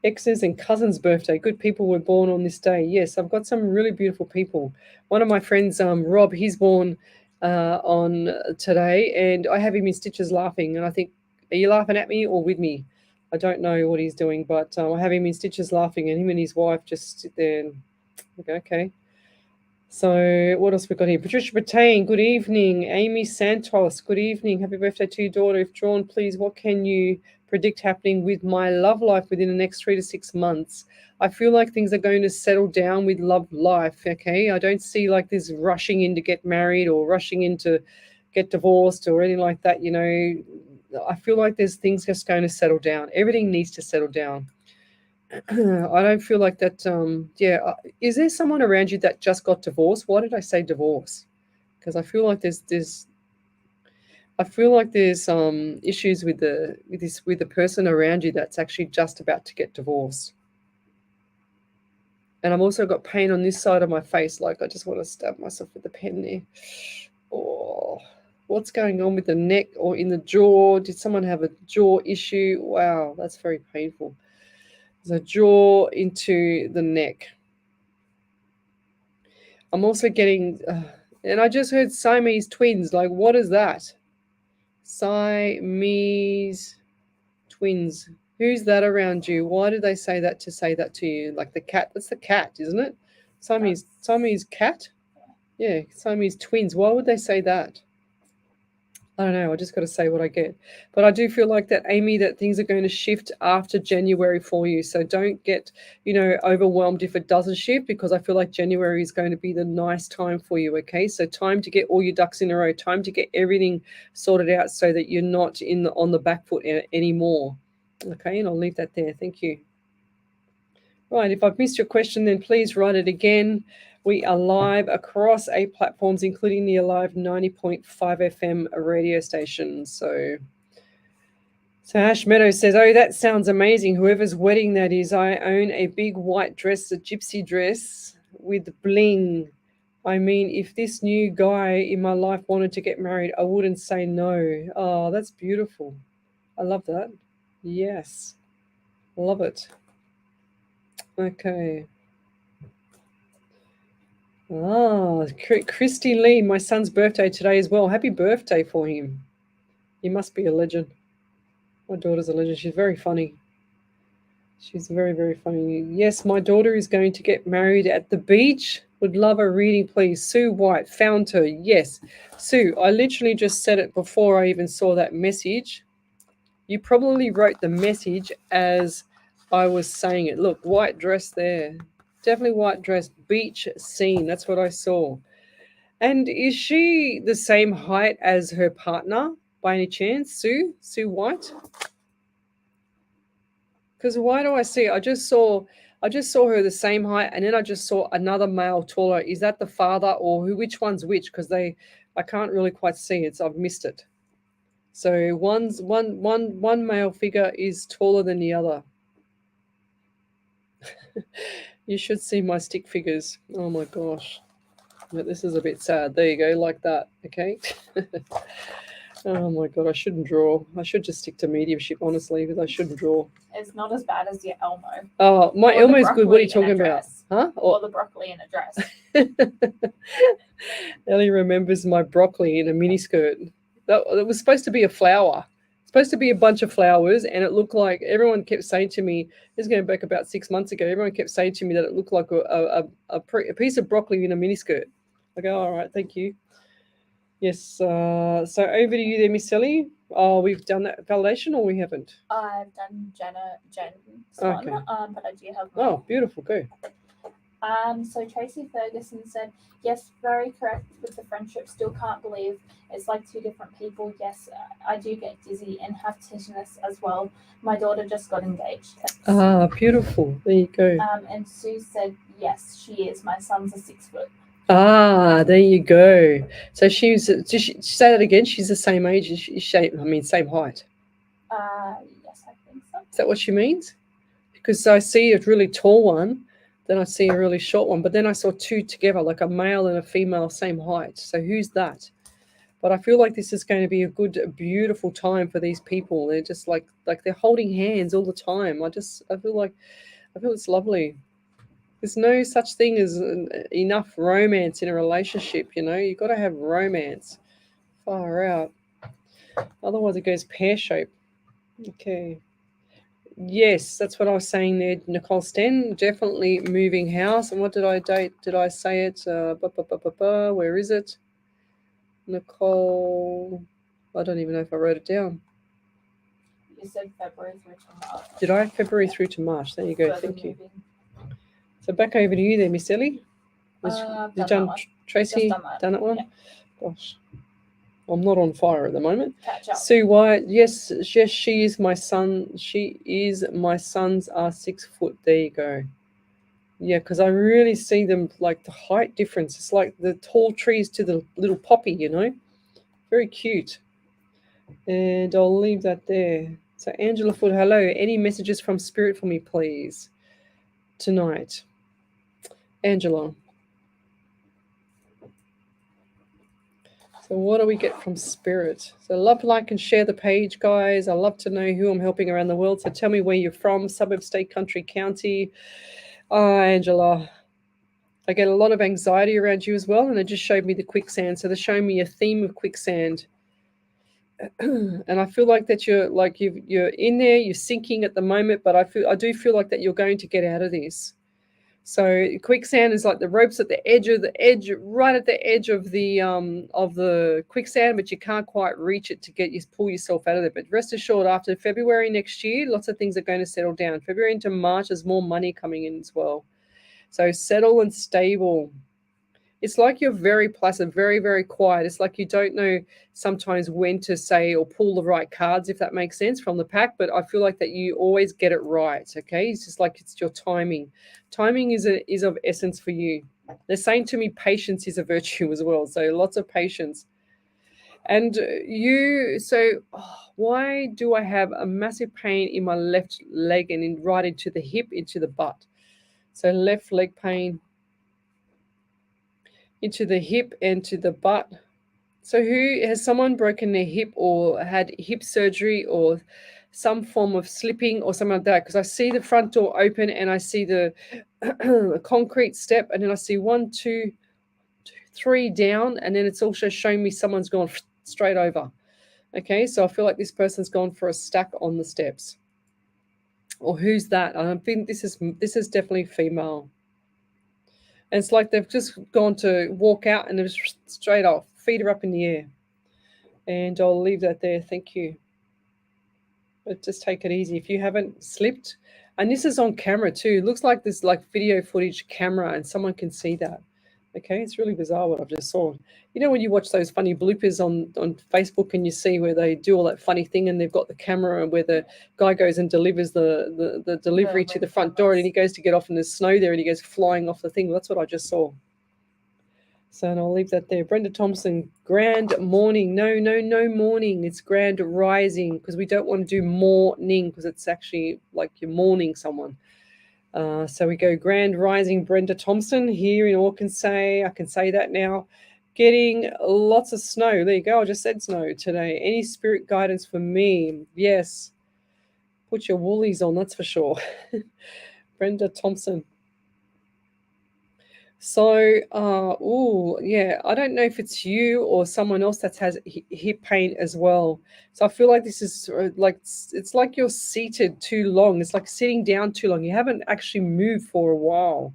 ex's and cousin's birthday. Good people were born on this day. Yes, I've got some really beautiful people. One of my friends, Rob, he's born on today, and I have him in stitches laughing. And I think, are you laughing at me or with me? I don't know what he's doing, but I have him in stitches laughing, and him and his wife just sit there and go, okay. So what else we got here? Patricia Bertain, good evening. Amy Santos, good evening. Happy birthday to your daughter. If drawn, please, what can you predict happening with my love life within the next 3 to 6 months? I feel like things are going to settle down with love life, okay? I don't see like this rushing in to get married or rushing in to get divorced or anything like that, you know. I feel like there's things just going to settle down. Everything needs to settle down. I don't feel like that. Is there someone around you that just got divorced? Why did I say divorce? Because I feel like there's issues with the person around you that's actually just about to get divorced. And I've also got pain on this side of my face, like I just want to stab myself with the pen there. Oh, what's going on with the neck or in the jaw? Did someone have a jaw issue? Wow, that's very painful. The jaw into the neck. I'm also getting, and I just heard Siamese twins. Like, what is that? Siamese twins. Who's that around you? Why did they say that to you? Like the cat. That's the cat, isn't it? Siamese cat? Yeah, Siamese twins. Why would they say that? I don't know. I just got to say what I get. But I do feel like that, Amy, that things are going to shift after January for you. So don't get, overwhelmed if it doesn't shift, because I feel like January is going to be the nice time for you, okay? So time to get all your ducks in a row, time to get everything sorted out so that you're not on the back foot anymore. Okay, and I'll leave that there. Thank you. Right, if I've missed your question, then please write it again. We are live across 8 platforms, including the Alive 90.5 FM radio station. So Ash Meadows says, oh, that sounds amazing. Whoever's wedding that is, I own a big white dress, a gypsy dress with bling. I mean, if this new guy in my life wanted to get married, I wouldn't say no. Oh, that's beautiful. I love that. Yes, love it. Okay. Christy Lee, my son's birthday today as well. Happy birthday for him. He must be a legend. My daughter's a legend. She's very funny. She's very, very funny. Yes, my daughter is going to get married at the beach. Would love a reading, please. Sue White, found her. Yes. Sue, I literally just said it before I even saw that message. You probably wrote the message as I was saying it. Look, white dress there. Definitely white dress, beach scene. That's what I saw. And is she the same height as her partner by any chance, Sue? Sue White? Because why do I see? I just saw her the same height, and then I just saw another male taller. Is that the father or who? Which one's which? Because I can't really quite see it. So I've missed it. So one male figure is taller than the other. You should see my stick figures. Oh my gosh. But this is a bit sad. There you go, like that. Okay. Oh my God, I shouldn't draw. I should just stick to mediumship, honestly, because I shouldn't draw. It's not as bad as your Elmo. Oh, my Elmo's good. What are you talking about? Huh? Or the broccoli in a dress. Ellie remembers my broccoli in a miniskirt. It was supposed to be a flower. Supposed to be a bunch of flowers, and it looked like everyone kept saying to me, this is going back about 6 months ago, everyone kept saying to me that it looked like a piece of broccoli in a miniskirt. I go, all right, thank you. Yes, so over to you there, Miss Ellie. Oh, we've done that validation, or we haven't? I've done Jen's one, Okay. But I do have more. Oh, beautiful, go. So Tracy Ferguson said, yes, very correct with the friendship. Still can't believe it's like 2 different people. Yes, I do get dizzy and have tinnitus as well. My daughter just got engaged. Ah, beautiful. There you go. And Sue said, yes, she is. My son's a 6 foot. Ah, there you go. So she's, did she say that again? She's the same age, same height. Yes, I think so. Is that what she means? Because I see a really tall one, then I see a really short one, but then I saw two together, like a male and a female, same height. So who's that? But I feel like this is going to be a good, beautiful time for these people. They're just like they're holding hands all the time. I feel it's lovely. There's no such thing as enough romance in a relationship. You've got to have romance. Far out. Otherwise, it goes pear shaped. Okay. Yes, that's what I was saying there, Nicole Sten. Definitely moving house. And what did I date? Did I say it? Where is it? Nicole. I don't even know if I wrote it down. You said February through to March. Did I? February through to March. There you go. Further Thank you. moving. So back over to you there, Miss Ellie. I've You done that one. Tracy? Just done that. Done that one? Yeah. Gosh. I'm not on fire at the moment. Catch up. Sue White, yes, she is my son. She is my sons are 6 foot. There you go. Yeah, because I really see them like the height difference. It's like the tall trees to the little poppy, Very cute. And I'll leave that there. So Angela Foot, hello. Any messages from Spirit for me, please, tonight? Angela. So what do we get from Spirit? So love, like, and share the page, guys. I love to know who I'm helping around the world. So tell me where you're from, suburb, state, country, county. Angela, I get a lot of anxiety around you as well. And it just showed me the quicksand. So they're showing me a theme of quicksand. And I feel like that you're in there, you're sinking at the moment, but I do feel like that you're going to get out of this. So quicksand is like the ropes at the edge, right at the edge of the quicksand, but you can't quite reach it to pull yourself out of it. But rest assured, after February next year, lots of things are going to settle down. February into March, there's more money coming in as well. So settle and stable. It's like you're very placid, very, very quiet. It's like you don't know sometimes when to say or pull the right cards, if that makes sense, from the pack. But I feel like that you always get it right, okay? It's just like it's your timing. Timing is of essence for you. They're saying to me patience is a virtue as well. So lots of patience. And why do I have a massive pain in my left leg and right into the hip, into the butt? So left leg pain, into the hip and to the butt. So has someone broken their hip or had hip surgery or some form of slipping or something like that? Because I see the front door open and I see the concrete step, and then I see 1, 2, 3 down, and then it's also showing me someone's gone straight over. Okay, so I feel like this person's gone for a stack on the steps. Or who's that? I think this is definitely female. And it's like they've just gone to walk out and they're straight off, feet are up in the air. And I'll leave that there. Thank you. But just take it easy. If you haven't slipped, and this is on camera too. It looks like there's like video footage camera and someone can see that. Okay, it's really bizarre what I've just saw. When you watch those funny bloopers on Facebook and you see where they do all that funny thing and they've got the camera where the guy goes and delivers the delivery to the front door and he goes to get off in the snow there and he goes flying off the thing. Well, that's what I just saw. So and I'll leave that there. Brenda Thompson, grand morning. No morning. It's grand rising because we don't want to do morning because it's actually like you're mourning someone. So we go grand rising, Brenda Thompson here in Arkansas. I can say that now. Getting lots of snow. There you go. I just said snow today. Any spirit guidance for me? Yes. Put your woolies on, that's for sure. Brenda Thompson. So, I don't know if it's you or someone else that has hip pain as well. So I feel like this is it's like you're seated too long. It's like sitting down too long. You haven't actually moved for a while.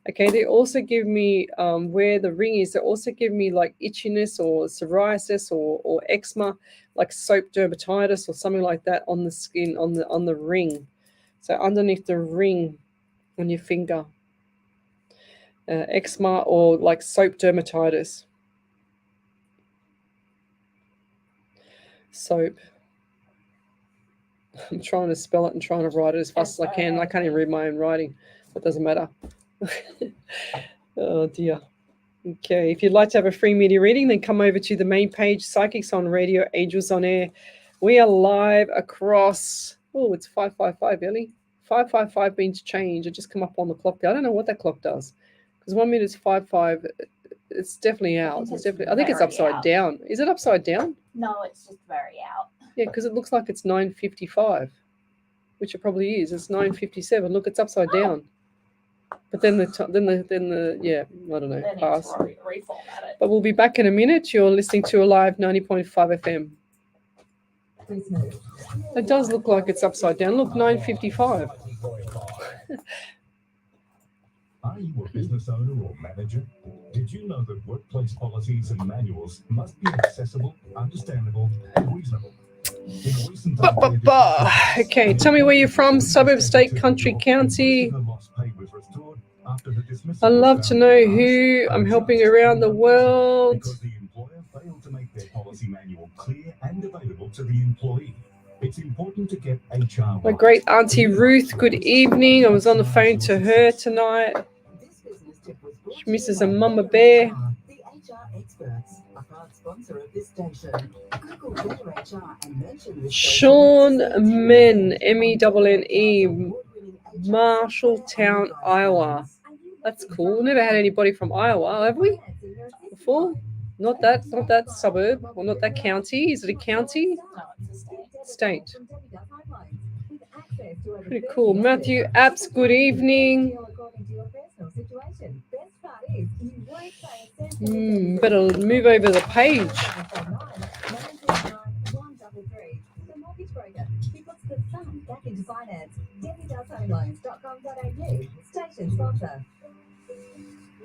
Okay, they also give me where the ring is. They also give me like itchiness or psoriasis or eczema, like soap dermatitis or something like that on the skin on the ring. So underneath the ring on your finger. Eczema or like soap dermatitis. Soap. I'm trying to spell it and trying to write it as fast as I can. I can't even read my own writing. It doesn't matter. Oh dear. Okay, if you'd like to have a free media reading, then come over to the main page, Psychics on Radio, Angels on Air. We are live across, oh, it's 555, Ellie. 555 means change. It just come up on the clock there. I don't know what that clock does. Because 1 minute is 55. It's definitely out. I think it's upside down. Is it upside down? No, it's just very out. Yeah, because it looks like it's 9:55, which it probably is. It's 9:57. Look, it's upside down. But then I don't know. Then Pass. reformat it. But we'll be back in a minute. You're listening to a live 90.5 FM. It does look like it's upside down. Look, 9:55. Are you a business owner or manager? Did you know that workplace policies and manuals must be accessible, understandable, and reasonable? Okay, tell me where you're from. Suburb, state, country, county. I'd love to know who I'm helping around the world. Because the employer failed to make their policy manual clear and available to the employee. It's important to get HR. My great auntie Ruth, good evening. I was on the phone to her tonight. She misses a mama bear. The HR experts, a proud sponsor of this station. Google Better HR and mention this Sean Men, MENNE, Marshalltown, Iowa. That's cool. Never had anybody from Iowa, have we? Before? Not that suburb, or not that county. Is it a county? No, it's a State. station. Pretty cool. Matthew Apps, good evening. Better move over the page. The mortgage broker who puts the fun back into finance. DebbieDoesHomeLoans.com.au. Station sponsor.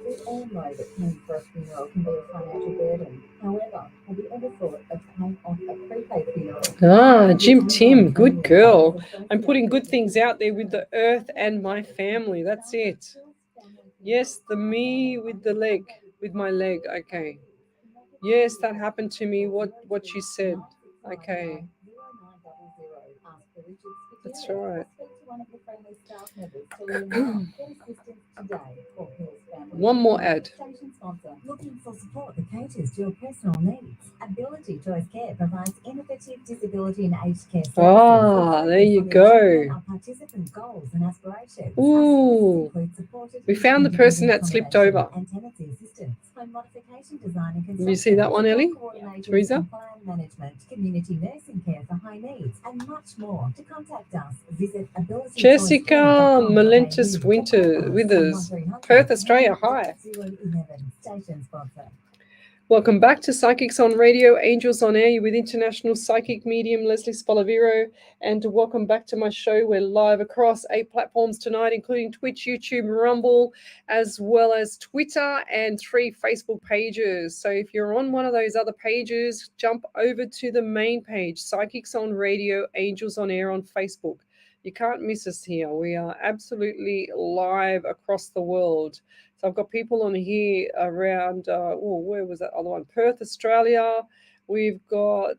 We all know that paying for a funeral can be a financial burden. However, have you ever thought of paying off a prepaid funeral? Jim Tim, good girl. I'm putting good things out there with the earth and my family. That's it. Yes, the me with the leg, with my leg. Okay. Yes, that happened to me. What you said. Okay. That's right. One more ad. Looking for support that caters to your personal needs. Ability Choice Care provides innovative disability and aged care services. There you go. Our participant goals and aspirations. Ooh. We found the person that slipped over. And tenancy assistance, home modification design and Did you see that one, Ellie? Teresa? Plan management, community nursing care for high needs, and much more. To contact us, visit Jessica Melentis Withers, Perth, Australia. Hi. 011 station sponsor. Welcome back to Psychics on Radio, Angels on Air. You're with international psychic medium Lesley Spaliviero, and welcome back to my show. We're live across 8 platforms tonight, including Twitch, YouTube, Rumble, as well as Twitter and 3 Facebook pages. So if you're on one of those other pages, jump over to the main page, Psychics on Radio, Angels on Air on Facebook. You can't miss us here. We are absolutely live across the world. So I've got people on here around, where was that other one? Perth, Australia. We've got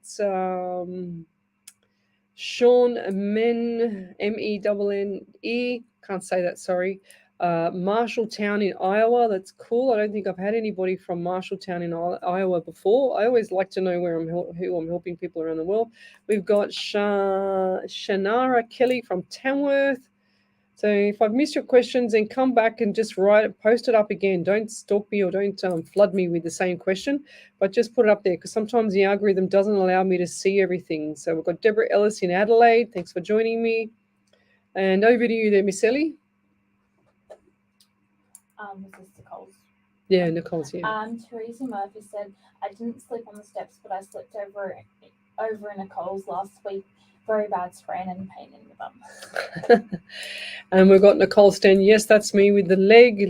Sean Men, MENNE, can't say that, sorry. Marshalltown in Iowa. That's cool. I don't think I've had anybody from Marshalltown in Iowa before. I always like to know who I'm helping people around the world. We've got Shanara Kelly from Tamworth. So if I've missed your questions, then come back and just post it up again. Don't stalk me or don't flood me with the same question, but just put it up there because sometimes the algorithm doesn't allow me to see everything. So we've got Deborah Ellis in Adelaide. Thanks for joining me. And over to you there, Miss Ellie. This is Nicole's. Yeah, Nicole's here. Teresa Murphy said, I didn't slip on the steps, but I slipped over Nicole's last week. Very bad sprain and pain in the bum. And we've got Nicole Stan. Yes, that's me with the leg,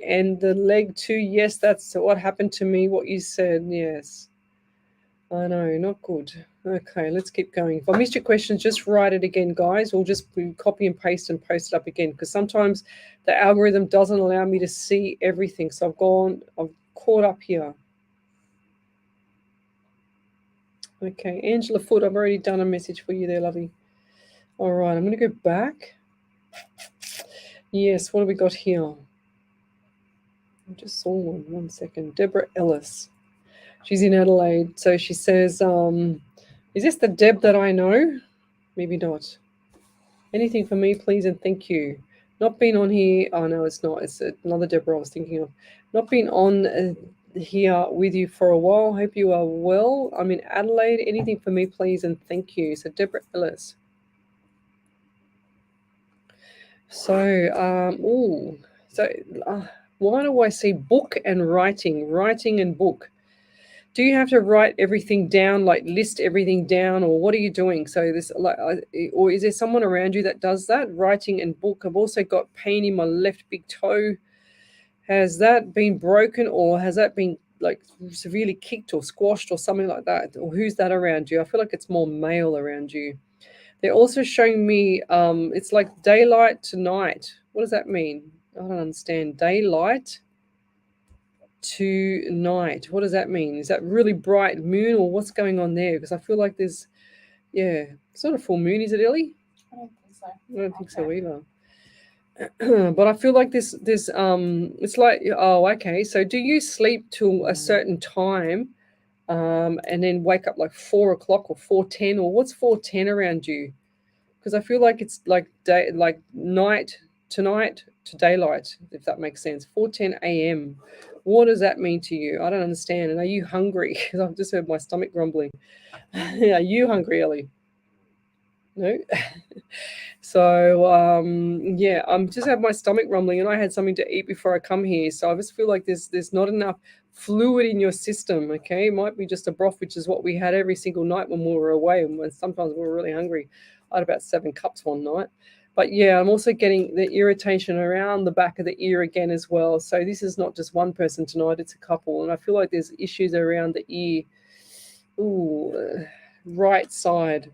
and the leg too. Yes, that's what happened to me, what you said. Yes. I know, not good. Okay, let's keep going. If I missed your questions, just write it again, guys, or just copy and paste and post it up again, because sometimes the algorithm doesn't allow me to see everything. So I've caught up here. Okay, Angela Foot, I've already done a message for you there, lovey. All right, I'm going to go back. Yes, what have we got here? I just saw one. 1 second. Deborah Ellis. She's in Adelaide. So she says, is this the Deb that I know? Maybe not. Anything for me, please, and thank you. Not been on here. Oh, no, it's not. It's another Deborah I was thinking of. Not been on here with you for a while. Hope you are well. I'm in Adelaide. Anything for me, please, and thank you. So Deborah Ellis. So, why do I see book and writing and book? Do you have to write everything down, like list everything down, or what are you doing? So this, or is there someone around you that does that? Writing and book. I've also got pain in my left big toe. Has that been broken, or has that been like severely kicked or squashed or something like that? Or who's that around you? I feel like it's more male around you. They're also showing me it's like daylight to night. What does that mean? I don't understand. Daylight to night. What does that mean? Is that really bright moon, or what's going on there? Because I feel like there's, it's not a full moon, is it, Ellie? I don't think so. I don't think so either. But I feel like this it's like, oh, okay. So do you sleep till a certain time, and then wake up like 4 o'clock or 4:10, or what's 4:10 around you? Because I feel like it's like day, like night to daylight, if that makes sense. 4:10 a.m. What does that mean to you? I don't understand. And are you hungry? Because I've just heard my stomach grumbling. Are you hungry, Ellie? No. So I'm just had my stomach rumbling, and I had something to eat before I come here. So I just feel like there's not enough fluid in your system. Okay, it might be just a broth, which is what we had every single night when we were away, and when sometimes we were really hungry. I had about 7 cups one night. But yeah, I'm also getting the irritation around the back of the ear again as well. So this is not just one person tonight; it's a couple, and I feel like there's issues around the ear. Ooh, right side.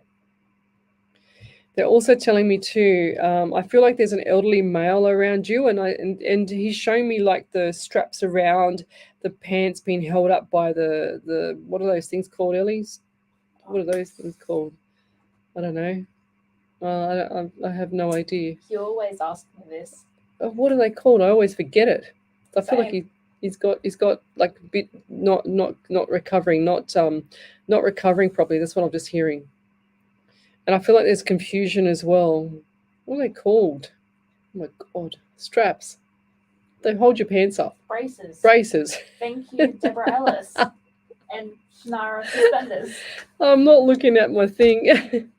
They're also telling me too, I feel like there's an elderly male around you, and he's showing me like the straps around the pants being held up by the what are those things called, Ellies? What are those things called? I don't know. I have no idea. You always ask me this. What are they called? I always forget it. I feel like Same. he's got like a bit not recovering, not recovering properly. That's what I'm just hearing. And I feel like there's confusion as well. What are they called? Oh my God. Straps. They hold your pants up. Braces. Braces. Thank you, Deborah Ellis. And Shannara Suspenders. I'm not looking at my thing.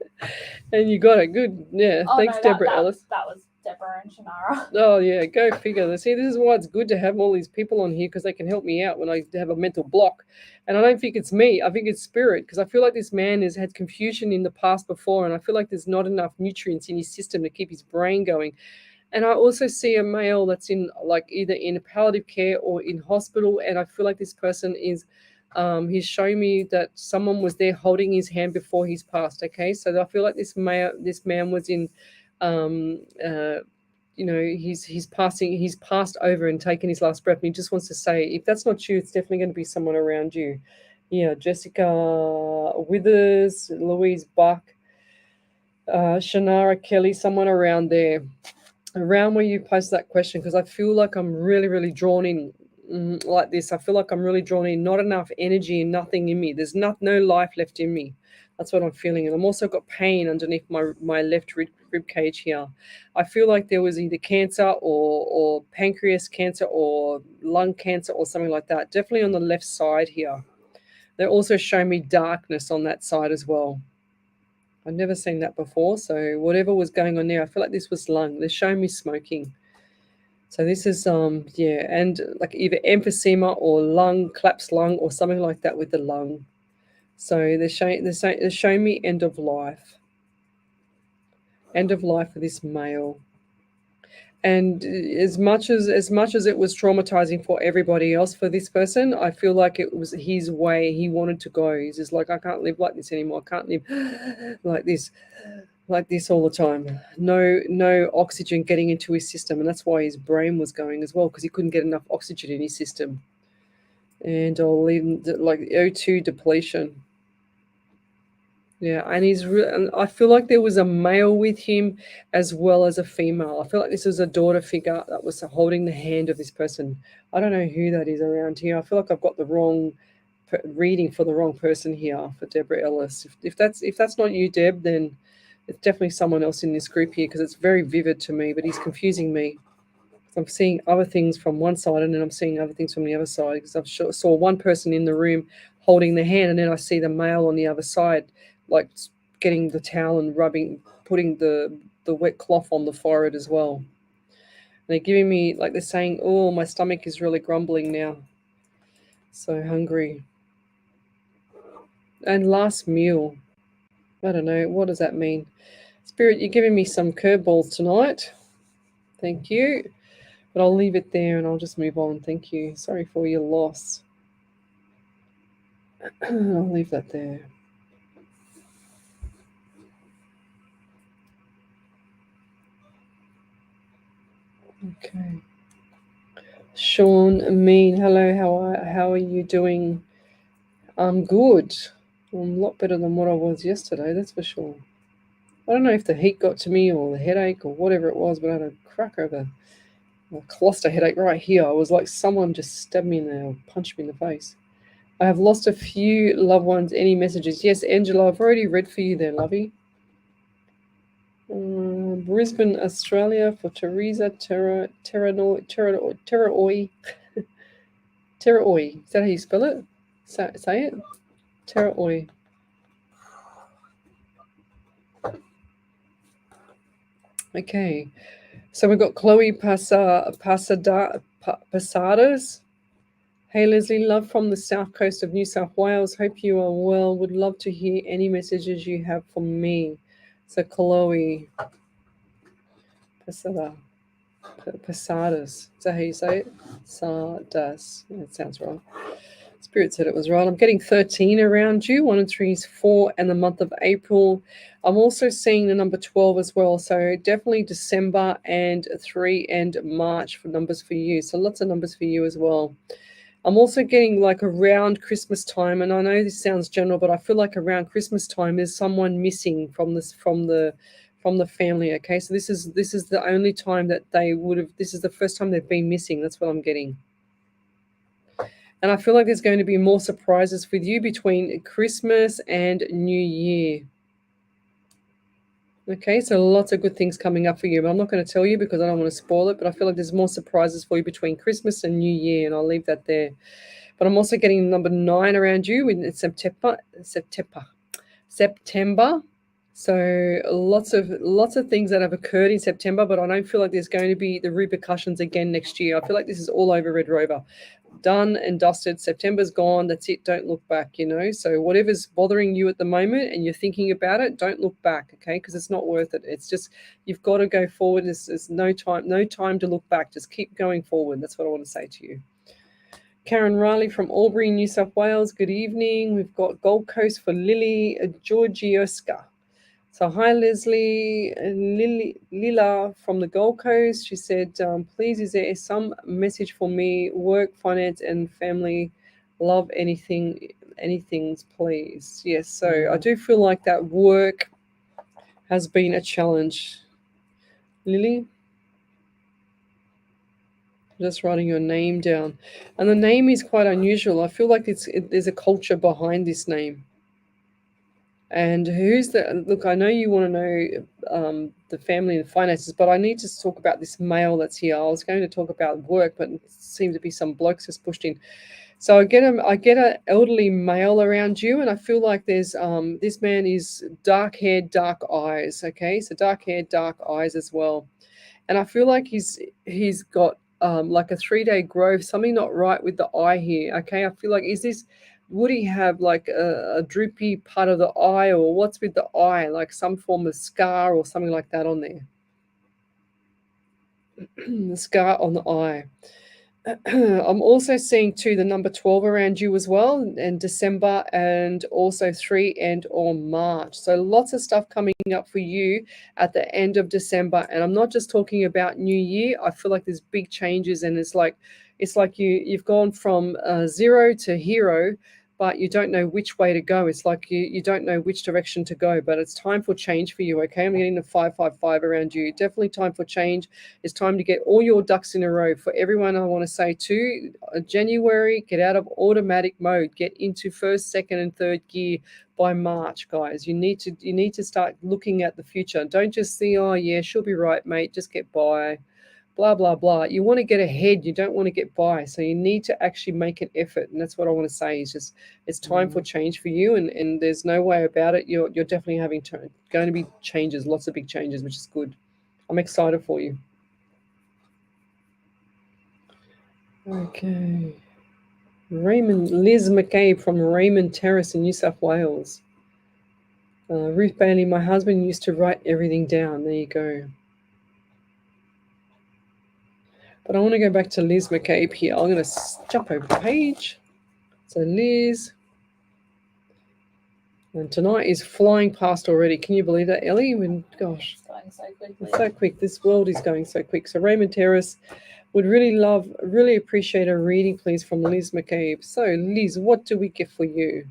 And you got it. Good. Yeah. Oh, Thanks, no, Deborah that Ellis. was Deborah and Shannara. Oh, yeah. Go figure. See, this is why it's good to have all these people on here, because they can help me out when I have a mental block. And I don't think it's me. I think it's spirit, because I feel like this man has had confusion in the past before, and I feel like there's not enough nutrients in his system to keep his brain going. And I also see a male that's in like either in palliative care or in hospital, and I feel like this person is he's showing me that someone was there holding his hand before he's passed. Okay, so I feel like this man was in he's passed over and taken his last breath, and he just wants to say, if that's not you, it's definitely going to be someone around you. Yeah, Jessica Withers, Louise Buck, Shannara Kelly, someone around there, around where you posed that question, because I feel like I'm really, really drawn in like this. I feel like I'm really drawn in, not enough energy and nothing in me. There's no life left in me. That's what I'm feeling. And I'm also got pain underneath my left rib cage here. I feel like there was either cancer or pancreas cancer or lung cancer or something like that. Definitely on the left side here. They're also showing me darkness on that side as well. I've never seen that before. So whatever was going on there, I feel like this was lung. They're showing me smoking. So this is and like either emphysema or collapsed lung or something like that with the lung. So they're showing me end of life. End of life for this male. And as much as it was traumatizing for everybody else, for this person, I feel like it was his way. He wanted to go. He's just like, I can't live like this anymore. I can't live like this all the time. No oxygen getting into his system, and that's why his brain was going as well, because he couldn't get enough oxygen in his system. And I'll leave like O2 depletion. Yeah, and and I feel like there was a male with him as well as a female. I feel like this was a daughter figure that was holding the hand of this person. I don't know who that is around here. I feel like I've got the wrong reading for the wrong person here for Deborah Ellis. If that's not you, Deb, then it's definitely someone else in this group here because it's very vivid to me. But he's confusing me. I'm seeing other things from one side and then I'm seeing other things from the other side because I saw one person in the room holding the hand and then I see the male on the other side, like getting the towel and putting the wet cloth on the forehead as well. And they're giving me, like they're saying, oh, my stomach is really grumbling now. So hungry. And last meal. I don't know. What does that mean? Spirit, you're giving me some curveballs tonight. Thank you. But I'll leave it there and I'll just move on. Thank you. Sorry for your loss. I'll leave that there. Okay. Sean Amin, hello. How are you doing? I'm good. I'm a lot better than what I was yesterday, that's for sure. I don't know if the heat got to me or the headache or whatever it was, but I had a crack over a cluster headache right here. I was like someone just stabbed me in there or punched me in the face. I have lost a few loved ones. Any messages? Yes, Angela, I've already read for you there, lovey. Brisbane, Australia for Teresa Terraoi. Terraoi. Is that how you spell it? Say it. Terraoi. Okay. So we've got Chloe Pasadas. Hey, Lesley, love from the south coast of New South Wales. Hope you are well. Would love to hear any messages you have for me. So Chloe Pasadas. Is that how you say it? Sardas. That sounds right. Spirit said it was right. I'm getting 13 around you. 1 and 3 is 4, and the month of April. I'm also seeing the number 12 as well. So definitely December and 3 and March for numbers for you. So lots of numbers for you as well. I'm also getting like around Christmas time, and I know this sounds general, but I feel like around Christmas time there's someone missing from the family. Okay, so this is the only time that they would have. This is the first time they've been missing. That's what I'm getting. And I feel like there's going to be more surprises with you between Christmas and New Year. Okay, so lots of good things coming up for you. But I'm not going to tell you because I don't want to spoil it. But I feel like there's more surprises for you between Christmas and New Year. And I'll leave that there. But I'm also getting number 9 around you in September. So lots of things that have occurred in September. But I don't feel like there's going to be the repercussions again next year. I feel like this is all over Red Rover. Done and dusted. September's gone. That's it. Don't look back, So whatever's bothering you at the moment and you're thinking about it, don't look back, okay? Because it's not worth it. It's just you've got to go forward. There's no time to look back. Just keep going forward. That's what I want to say to you. Karen Riley from Albury, New South Wales. Good evening. We've got Gold Coast for Lily Georgioska. So hi, Lesley. Lila from the Gold Coast. She said, please, is there some message for me? Work, finance, and family. Love anything's, please. Yes, so I do feel like that work has been a challenge. Lily? Just writing your name down. And the name is quite unusual. I feel like there's a culture behind this name. And look, I know you want to know the family and finances, but I need to talk about this male that's here. I was going to talk about work, but it seems to be some blokes just pushed in. So I get an elderly male around you, and I feel like there's this man is dark haired, dark eyes. Okay, so dark haired, dark eyes as well. And I feel like he's got like a 3-day growth, something not right with the eye here. Okay, I feel like would he have like a droopy part of the eye, or what's with the eye, like some form of scar or something like that on there? The scar on the eye. I'm also seeing too the number 12 around you as well, in December, and also 3 and or March. So lots of stuff coming up for you at the end of December. And I'm not just talking about New Year. I feel like there's big changes, and it's like you've gone from 0 to hero. but you don't know which way to go. It's like you don't know which direction to go, but it's time for change for you, okay? I'm getting the 555 around you. Definitely time for change. It's time to get all your ducks in a row. For everyone, I want to say too, January, get out of automatic mode. Get into first, second, and third gear by March, guys. You need to start looking at the future. Don't just see, oh yeah, she'll be right, mate. Just get by. Blah blah blah. You want to get ahead, you don't want to get by, so you need to actually make an effort. And that's what I want to say is just it's time for change for you, and there's no way about it. You're definitely going to be changes, lots of big changes, which is good. I'm excited for you. Okay, Liz McCabe from Raymond Terrace in New South Wales. Ruth Bailey, my husband used to write everything down. There you go. But I want to go back to Liz McCabe here. I'm going to jump over the page. So Liz. And tonight is flying past already. Can you believe that, Ellie? Gosh. It's going so quickly. It's so quick. This world is going so quick. So Raymond Terrace would really appreciate a reading, please, from Liz McCabe. So Liz, what do we get for you?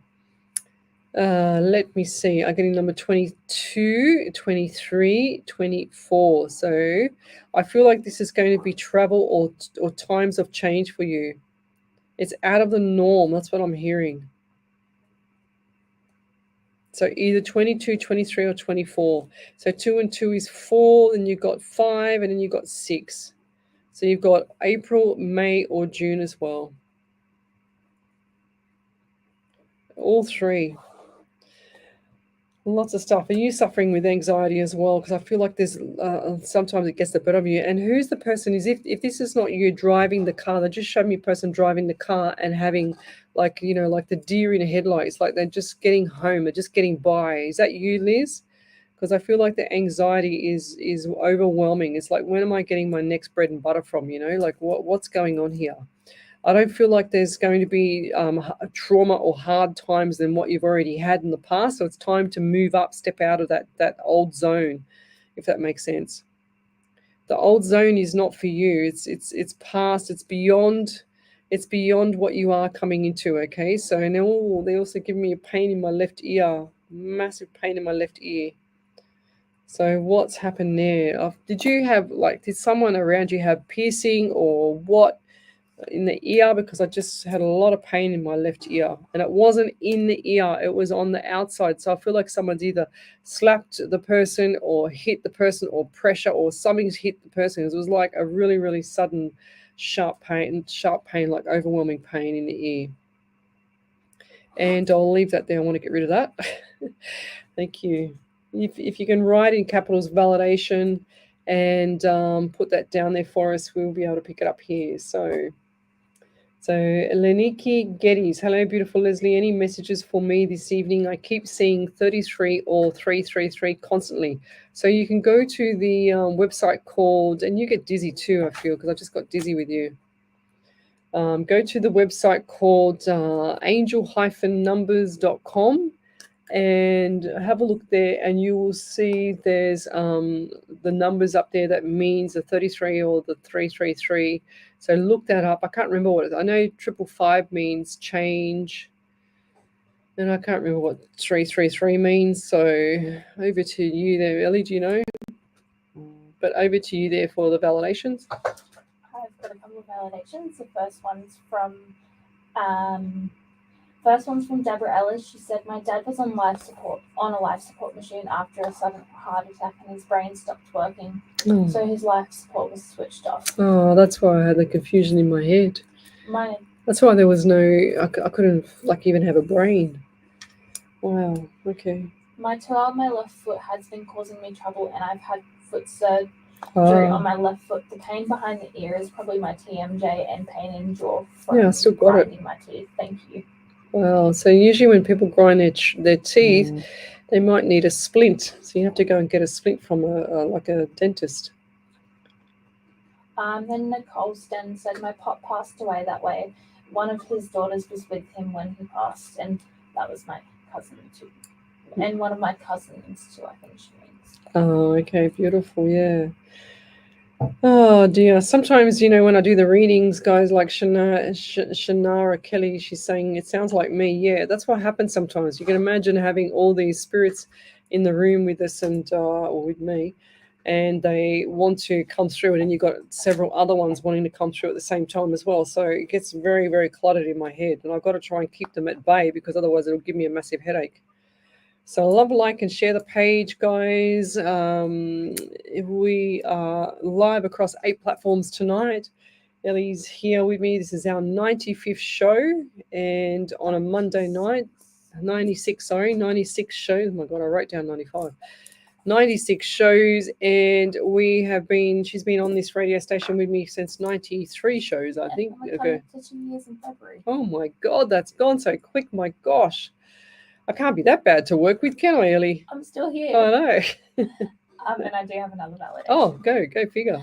Let me see. I'm getting number 22, 23, 24. So I feel like this is going to be travel or times of change for you. It's out of the norm. That's what I'm hearing. So either 22, 23, or 24. So 2 and 2 is 4, then you've got 5, and then you've got 6. So you've got April, May, or June as well. All 3. Lots of stuff. Are you suffering with anxiety as well? Because I feel like there's sometimes it gets the better of you. And who's the person? Is if this is not you driving the car, they just showed me a person driving the car and having like the deer in a headlights, like they're just getting home, they're just getting by. Is that you, Liz? Because I feel like the anxiety is overwhelming. It's like, when am I getting my next bread and butter from? Like what's going on here? I don't feel like there's going to be trauma or hard times than what you've already had in the past. So it's time to move up, step out of that old zone, if that makes sense. The old zone is not for you. It's past. It's beyond what you are coming into. Okay. So now they also give me a pain in my left ear, massive pain in my left ear. So what's happened there? Did someone around you have piercing or what? In the ear, because I just had a lot of pain in my left ear, and it wasn't in the ear, it was on the outside. So I feel like someone's either slapped the person or hit the person or pressure or something's hit the person. It was like a really, really sudden sharp pain, like overwhelming pain in the ear. And I'll leave that there. I want to get rid of that. Thank you. If you can write in capitals validation and put that down there for us, we'll be able to pick it up here. So Leniki Geddes, hello, beautiful Lesley. Any messages for me this evening? I keep seeing 33 or 333 constantly. So you can go to the website called, and you get dizzy too, I feel, because I just got dizzy with you. Go to the website called angel-numbers.com and have a look there, and you will see there's the numbers up there that means the 33 or the 333. So look that up. I can't remember what it is. I know 555 means change, and I can't remember what 333 means. So over to you there, Ellie. Do you know? But over to you there for the validations. I've got a couple of validations. The first one's from Deborah Ellis. She said, my dad was on a life support machine after a sudden heart attack, and his brain stopped working. Oh. So his life support was switched off. Oh, that's why I had the confusion in my head. That's why there was I couldn't even have a brain. Wow. Okay. My toe on my left foot has been causing me trouble, and I've had foot surgery on my left foot. The pain behind the ear is probably my TMJ, and pain in jaw from I still got it. grinding my teeth. Thank you. Wow. So usually when people grind their teeth, they might need a splint. So you have to go and get a splint from a dentist. Then Nicole Sten said, my pop passed away that way. One of his daughters was with him when he passed, and that was my cousin too. And one of my cousins too, I think she means. Oh, okay. Beautiful. Yeah. Oh dear. Sometimes, when I do the readings, guys like Shannara Kelly, she's saying it sounds like me. Yeah, that's what happens sometimes. You can imagine having all these spirits in the room with us or with me, and they want to come through, and then you've got several other ones wanting to come through at the same time as well. So it gets very, very cluttered in my head, and I've got to try and keep them at bay because otherwise it'll give me a massive headache. So love, like, and share the page, guys. We are live across 8 platforms tonight. Ellie's here with me. This is our 95th show, and on a Monday night, 96 shows. Oh my God, I wrote down 95. 96 shows, and she's been on this radio station with me since 93 shows, I think. Okay. 2 years in February. Oh my God, that's gone so quick. My gosh. I can't be that bad to work with, can I, Ellie? I'm still here. I know. And I do have another validation. Oh, go figure.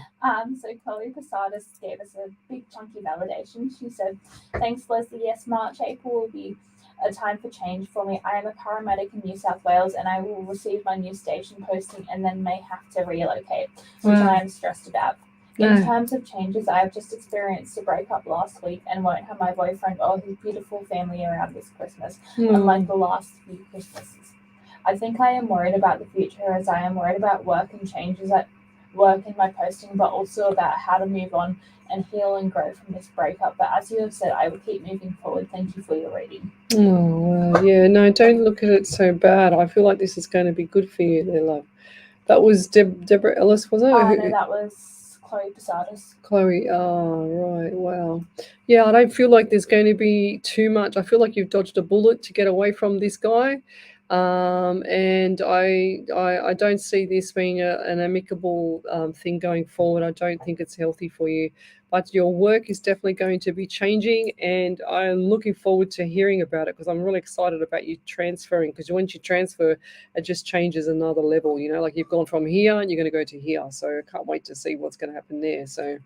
So Chloe Posadas gave us a big chunky validation. She said, "Thanks, Leslie. Yes, March, April will be a time for change for me. I am a paramedic in New South Wales, and I will receive my new station posting and then may have to relocate, which I am stressed about. In terms of changes, I have just experienced a breakup last week and won't have my boyfriend or his beautiful family around this Christmas, unlike the last few Christmases. I think I am worried about the future as I am worried about work and changes at work in my posting, but also about how to move on and heal and grow from this breakup. But as you have said, I will keep moving forward. Thank you for your reading." Oh, wow. Yeah, no, don't look at it so bad. I feel like this is going to be good for you there, love. That was Deborah Ellis, was it? No, that was Chloe Posadas. Chloe, right, wow. Yeah, I don't feel like there's going to be too much. I feel like you've dodged a bullet to get away from this guy. And I don't see this being an amicable thing going forward. I don't think it's healthy for you. But your work is definitely going to be changing, and I'm looking forward to hearing about it because I'm really excited about you transferring. Because once you transfer, it just changes another level. Like you've gone from here and you're going to go to here. So I can't wait to see what's going to happen there. So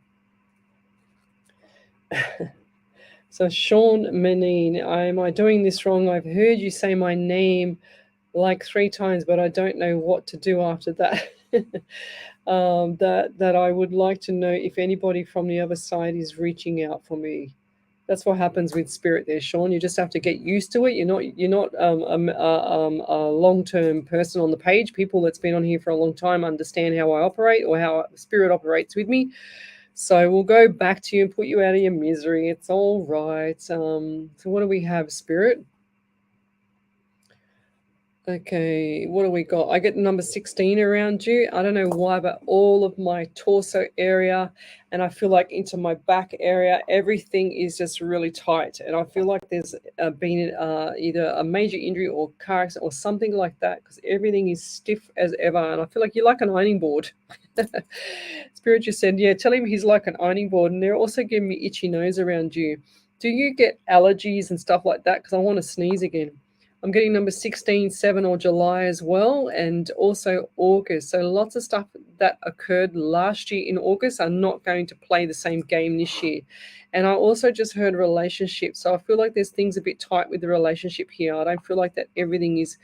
Sean Manine, am I doing this wrong? I've heard you say my name like 3 times, but I don't know what to do after that. That I would like to know if anybody from the other side is reaching out for me. That's what happens with spirit there, Sean. You just have to get used to it. You're not a long-term person on the page. People that's been on here for a long time understand how I operate or how spirit operates with me. So we'll go back to you and put you out of your misery. It's all right. So what do we have, spirit? Okay, what do we got? I get number 16 around you. I don't know why, but all of my torso area and I feel like into my back area, everything is just really tight. And I feel like there's been either a major injury or car accident or something like that because everything is stiff as ever. And I feel like you're like an ironing board. Spirit just said, yeah, tell him he's like an ironing board. And they're also giving me itchy nose around you. Do you get allergies and stuff like that? Because I want to sneeze again. I'm getting number 16, 7 or July as well, and also August. So lots of stuff that occurred last year in August are not going to play the same game this year. And I also just heard relationships. So I feel like there's things a bit tight with the relationship here. I don't feel like that everything is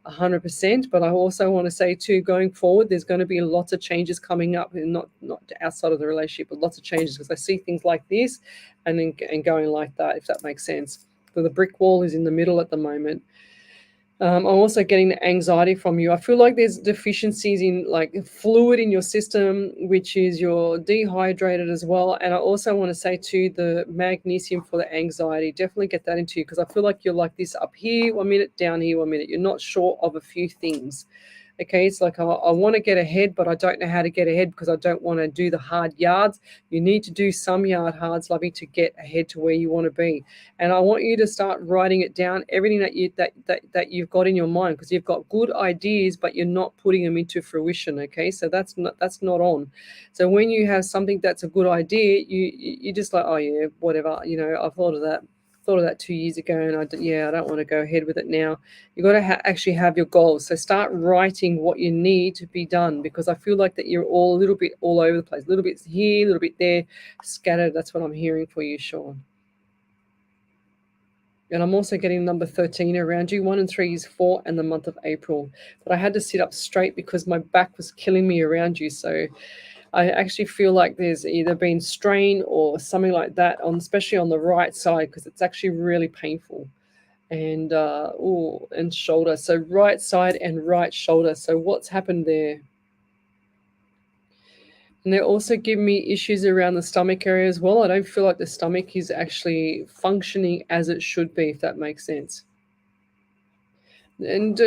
100%, but I also want to say too, going forward, there's going to be lots of changes coming up, and not outside of the relationship, but lots of changes because I see things like this and going like that, if that makes sense. So the brick wall is in the middle at the moment. I'm also getting the anxiety from you. I feel like there's deficiencies in like fluid in your system, which is you're dehydrated as well. And I also want to say too, the magnesium for the anxiety, definitely get that into you because I feel like you're like this up here 1 minute, down here 1 minute. You're not sure of a few things. Okay, it's like I want to get ahead, but I don't know how to get ahead because I don't want to do the hard yards. You need to do some yard hards, lovey, to get ahead to where you want to be. And I want you to start writing it down, everything that you've got in your mind, because you've got good ideas, but you're not putting them into fruition. Okay, so that's not on. So when you have something that's a good idea, you just like, oh yeah, whatever. I thought of that 2 years ago, and I don't want to go ahead with it now. You've got to actually have your goals. So start writing what you need to be done, because I feel like that you're all a little bit all over the place, a little bit here, a little bit there, scattered. That's what I'm hearing for you, Sean. And I'm also getting number 13 around you. 1 and 3 is 4 and the month of April. But I had to sit up straight because my back was killing me around you. So I actually feel like there's either been strain or something like that on, especially on the right side, because it's actually really painful. And and shoulder. So right side and right shoulder. So what's happened there? And they also give me issues around the stomach area as well. I don't feel like the stomach is actually functioning as it should be, if that makes sense. And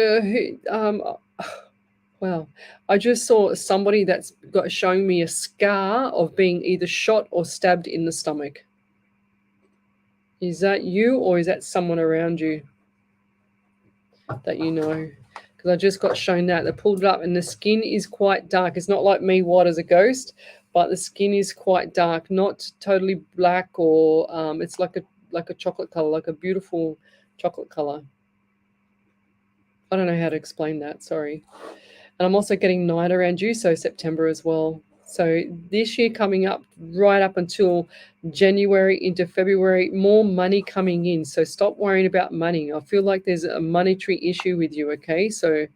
wow, I just saw somebody that's got showing me a scar of being either shot or stabbed in the stomach. Is that you, or is that someone around you that you know? Because I just got shown that. They pulled it up, and the skin is quite dark. It's not like me, white as a ghost, but the skin is quite dark, not totally black, or it's like a chocolate color, like a beautiful chocolate color. I don't know how to explain that. Sorry. And I'm also getting night around you, so September as well. So this year coming up, right up until January into February, more money coming in. So stop worrying about money. I feel like there's a monetary issue with you, okay? So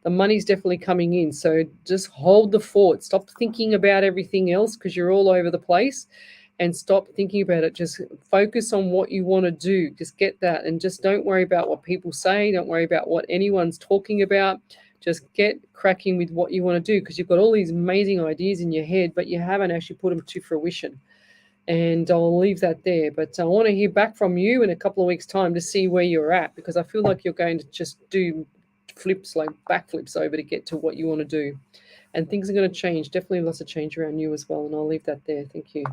the money's definitely coming in. So just hold the fort. Stop thinking about everything else, because you're all over the place, and stop thinking about it. Just focus on what you want to do. Just get that, and just don't worry about what people say. Don't worry about what anyone's talking about. Just get cracking with what you want to do, because you've got all these amazing ideas in your head, but you haven't actually put them to fruition. And I'll leave that there. But I want to hear back from you in a couple of weeks' time to see where you're at, because I feel like you're going to just do flips, like backflips over to get to what you want to do. And things are going to change. Definitely lots of change around you as well. And I'll leave that there. Thank you.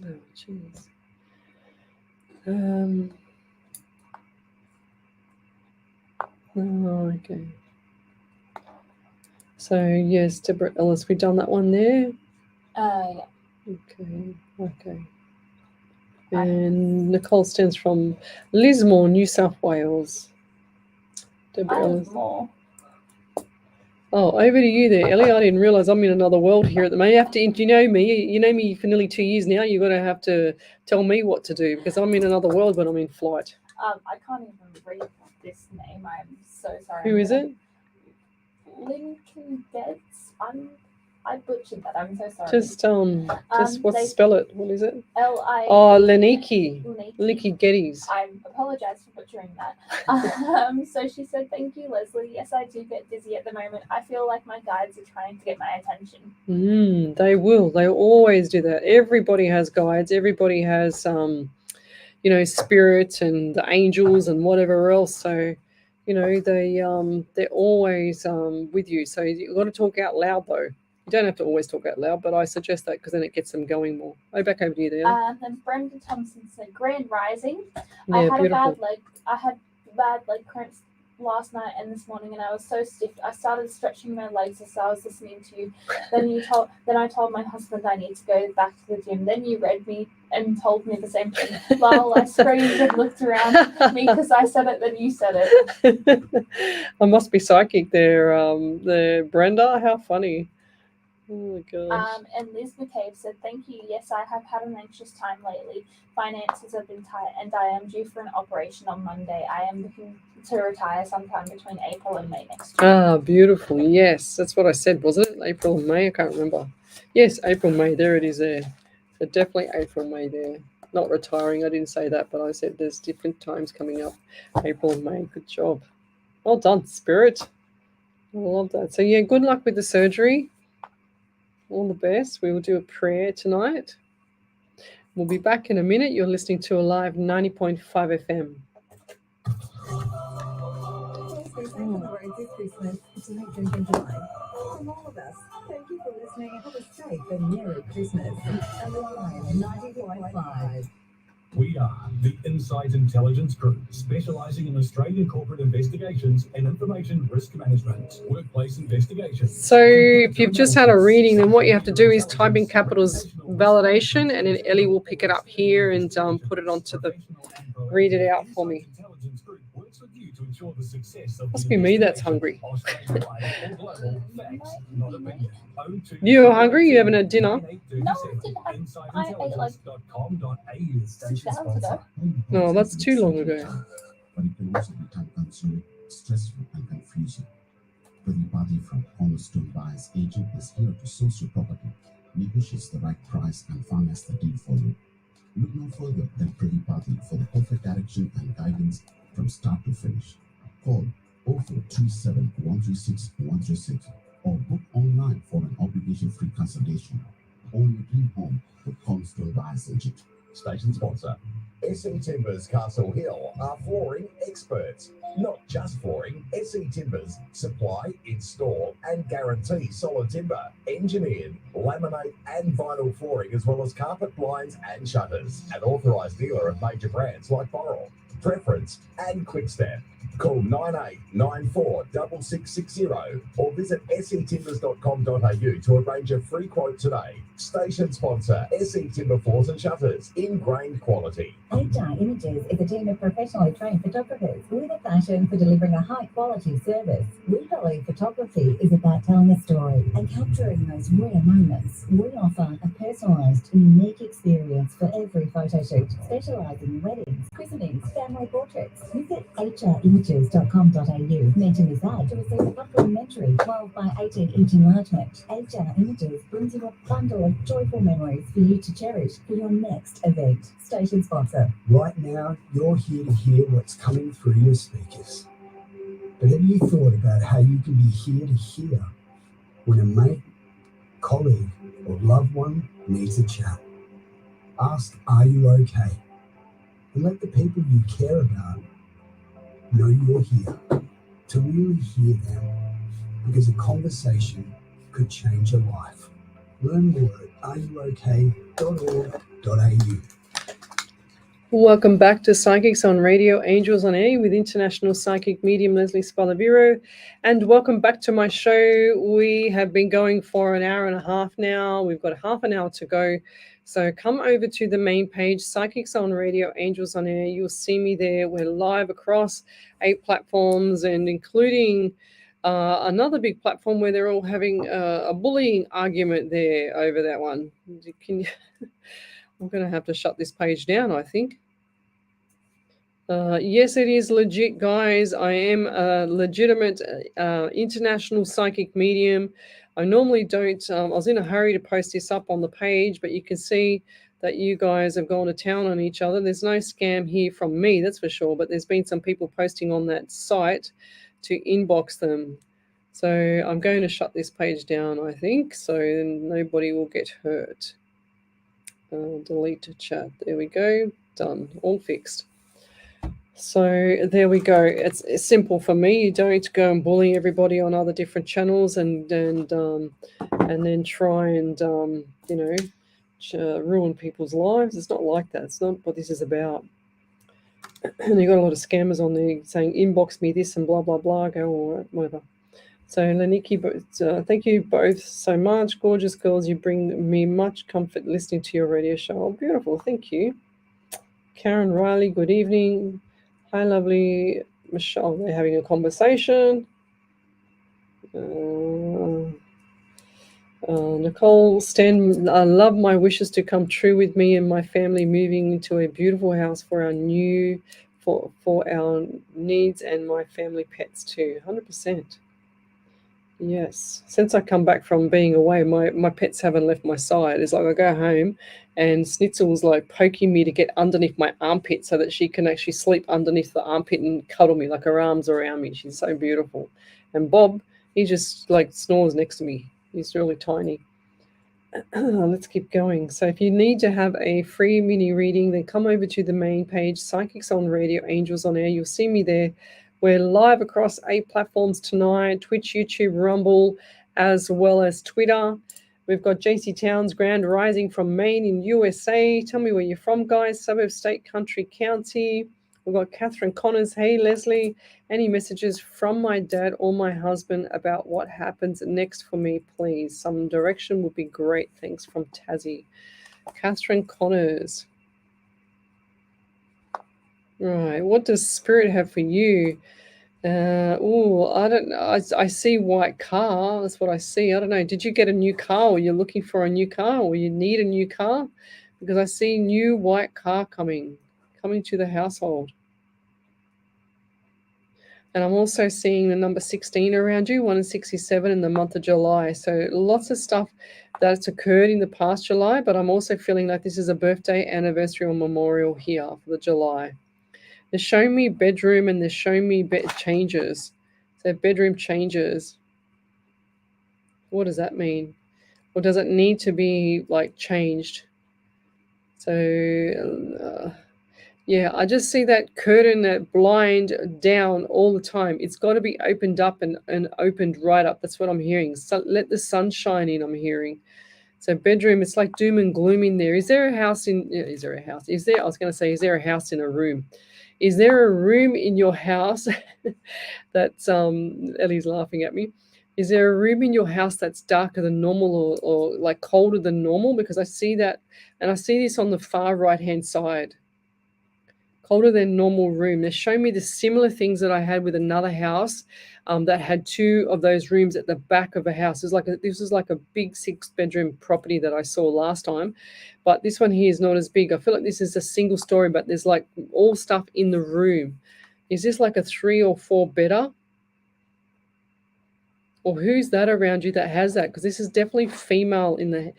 Oh, jeez. Oh, okay. So yes, Deborah Ellis, we've done that one there. Yeah. Okay. And Nicole stands from Lismore, New South Wales. Deborah Ellis. More. Oh, over to you there, Ellie. I didn't realise I'm in another world here at the moment. You have to, you know me. You know me for nearly 2 years now. You're going to have to tell me what to do, because I'm in another world when I'm in flight. I can't even read this name. I'm so sorry. Who is it? Lincoln Getz. I butchered that. I'm so sorry. Just spell it. What is it? L-I. Oh, Leniki Geddes. I apologize for butchering that. So she said, "Thank you, Lesley. Yes, I do get dizzy at the moment. I feel like my guides are trying to get my attention." They will. They always do that. Everybody has guides. Everybody has, spirit and the angels and whatever else. So, they're always with you. So you've got to talk out loud, though. You don't have to always talk out loud, but I suggest that, because then it gets them going more. Back over to you there. Then Brenda Thompson said, "Grand Rising. Yeah, I had beautiful. I had bad leg cramps last night and this morning, and I was so stiff. I started stretching my legs as I was listening to you. Then I told my husband I need to go back to the gym. Then you read me and told me the same thing. Lol, I screamed and looked around at me because I said it, then you said it." I must be psychic there, Brenda. How funny. Oh my gosh. And Liz McCabe said, "Thank you. Yes, I have had an anxious time lately. Finances have been tight, and I am due for an operation on Monday. I am looking to retire sometime between April and May next year." Ah, beautiful. Yes, that's what I said, wasn't it? April and May? I can't remember. Yes, April, May. There it is there. So definitely April, May there. Not retiring. I didn't say that, but I said there's different times coming up. April and May. Good job. Well done, Spirit. I love that. So yeah, good luck with the surgery. All the best. We will do a prayer tonight. We'll be back in a minute. You're listening to Alive 90.5 FM. This Christmas, tonight, 2025. From all of us, thank you for listening and have a safe and Merry Christmas. Alive 90.5. We are the Insight Intelligence Group, specialising in Australian corporate investigations and information risk management, workplace investigations. So if you've just had a reading, then what you have to do is type in capitals validation, and then Ellie will pick it up here and put it onto read it out for me. Must be me that's hungry. You're hungry? You haven't had dinner? No, I didn't have. I ate like 6 hours ago. No, that's too long ago. But it can also become consuming, stressful, and confusing. Everybody from Cornerstone Buyers Agent is here to source your property, negotiate the right price, and finance the deal for you. Look no further than Privy Party for the perfect direction and guidance from start to finish. Call 0437 136 136 or book online for an obligation-free consultation. Own your dream home with Cornerstone Buyers Agent. Station sponsor. SE Timbers Castle Hill are flooring experts. Not just flooring, SE Timbers supply, install and guarantee solid timber, engineered, laminate and vinyl flooring, as well as carpet, blinds and shutters. An authorised dealer of major brands like Boral, Preference and Quickstep. Call 98946660 or visit setimbers.com.au to arrange a free quote today. Station sponsor, SE Timber Floors and Shutters, ingrained quality. HR Images is a team of professionally trained photographers with a passion for delivering a high-quality service. We believe photography is about telling a story and capturing those rare moments. We offer a personalised, unique experience for every photo shoot, specialising in weddings, christenings, family portraits. Visit hrimages.com.au. Mention this ad to receive a complimentary 12 by 18 inch enlargement. HR Images brings you a bundle of joyful memories for you to cherish for your next event. Station sponsor. Right now, you're here to hear what's coming through your speakers. But have you thought about how you can be here to hear when a mate, colleague, or loved one needs a chat? Ask, are you okay? And let the people you care about know you're here to really hear them, because a conversation could change a life. Learn more at areyouok.org.au. Welcome back to Psychics on Radio, Angels on Air with International Psychic Medium Lesley Spaliviero. And welcome back to my show. We have been going for an hour and a half now. We've got half an hour to go. So come over to the main page, Psychics on Radio, Angels on Air. You'll see me there. We're live across 8 platforms, and including another big platform where they're all having a bullying argument there over that one. I'm going to have to shut this page down, I think. Yes, it is legit, guys. I am a legitimate international psychic medium. I normally don't. I was in a hurry to post this up on the page, but you can see that you guys have gone to town on each other. There's no scam here from me, that's for sure, but there's been some people posting on that site to inbox them. So I'm going to shut this page down, I think, so nobody will get hurt. Delete the chat. There we go. Done. All fixed. So there we go. It's simple for me. You don't go and bully everybody on other different channels and then try and ruin people's lives. It's not like that. It's not what this is about. And you got a lot of scammers on there saying inbox me this and blah blah blah. Go all right, whatever. So Leniki, thank you both so much. Gorgeous girls, you bring me much comfort listening to your radio show. Oh, beautiful, thank you. Karen Riley, good evening. Hi, lovely Michelle. They're having a conversation. Nicole, Stan, I love my wishes to come true with me and my family moving into a beautiful house for our needs and my family pets too. 100%. Yes. Since I come back from being away, my pets haven't left my side. It's like I go home and Schnitzel's like poking me to get underneath my armpit so that she can actually sleep underneath the armpit and cuddle me, like her arms around me. She's so beautiful. And Bob, he just like snores next to me. He's really tiny. Let's keep going. So if you need to have a free mini reading, then come over to the main page, Psychics on Radio, Angels on Air. You'll see me there. We're live across 8 platforms tonight, Twitch, YouTube, Rumble, as well as Twitter. We've got JC Towns, Grand Rising from Maine in USA. Tell me where you're from, guys. Suburb, state, country, county. We've got Catherine Connors. Hey, Leslie. Any messages from my dad or my husband about what happens next for me, please? Some direction would be great. Thanks from Tassie. Catherine Connors. Right, what does Spirit have for you? I don't know. I see white car. That's what I see. I don't know. Did you get a new car, or you're looking for a new car, or you need a new car? Because I see new white car coming to the household. And I'm also seeing the number 16 around you, 1 and 67 in the month of July. So lots of stuff that's occurred in the past July, but I'm also feeling like this is a birthday, anniversary, or memorial here for the July. They're showing me bedroom and they're showing me changes. So bedroom changes. What does that mean? Or does it need to be like changed? So yeah, I just see that curtain, that blind down all the time. It's got to be opened up and opened right up. That's what I'm hearing. So let the sun shine in, I'm hearing. So bedroom, it's like doom and gloom in there. Is there a house in, is there a house? Is there, I was going to say, is there a house in a room? Is there a room in your house that's, Ellie's laughing at me. Is there a room in your house that's darker than normal or like colder than normal? Because I see that, and I see this on the far right-hand side. Colder than normal room. They're showing me the similar things that I had with another house that had 2 of those rooms at the back of a house. This is like a big 6-bedroom property that I saw last time, but this one here is not as big. I feel like this is a single story, but there's like all stuff in the room. Is this like a 3 or 4 bedder? Or who's that around you that has that? Because this is definitely female in the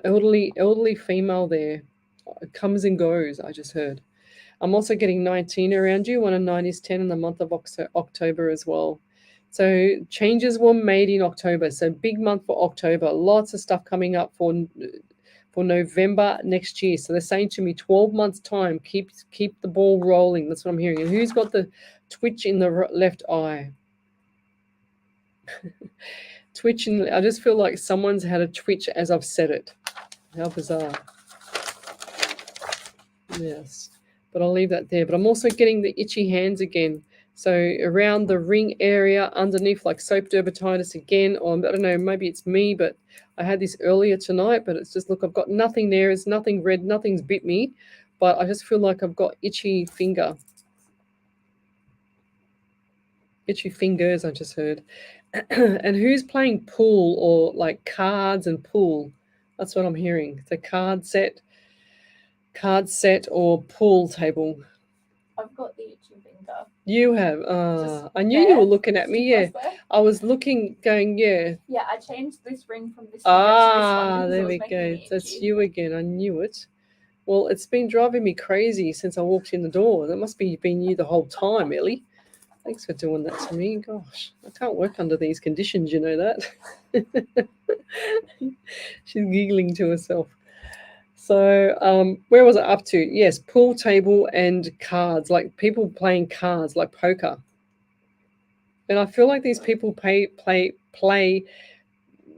elderly female there. It comes and goes, I just heard. I'm also getting 19 around you. 1 and 9 is 10 in the month of October as well. So changes were made in October. So big month for October. Lots of stuff coming up for November next year. So they're saying to me, 12 months time, keep the ball rolling. That's what I'm hearing. And who's got the twitch in the left eye? Twitch, and I just feel like someone's had a twitch as I've said it. How bizarre. Yes. But I'll leave that there. But I'm also getting the itchy hands again. So around the ring area, underneath, like soap dermatitis again, or I don't know, maybe it's me, but I had this earlier tonight, but it's just, look, I've got nothing there. It's nothing red. Nothing's bit me, but I just feel like I've got itchy finger. Itchy fingers, I just heard. And who's playing pool or like cards and pool? That's what I'm hearing. It's a card set or pool table. I've got the itchy finger. You have. I knew you were looking at me. Yeah, I was looking, going, yeah. Yeah, I changed this ring from this finger to this one. There we go. That's you again. I knew it. Well, it's been driving me crazy since I walked in the door. That must be been you the whole time, Ellie. Thanks for doing that to me. Gosh, I can't work under these conditions, you know that. She's giggling to herself. So where was I up to? Yes, pool table and cards, like people playing cards, like poker. And I feel like these people play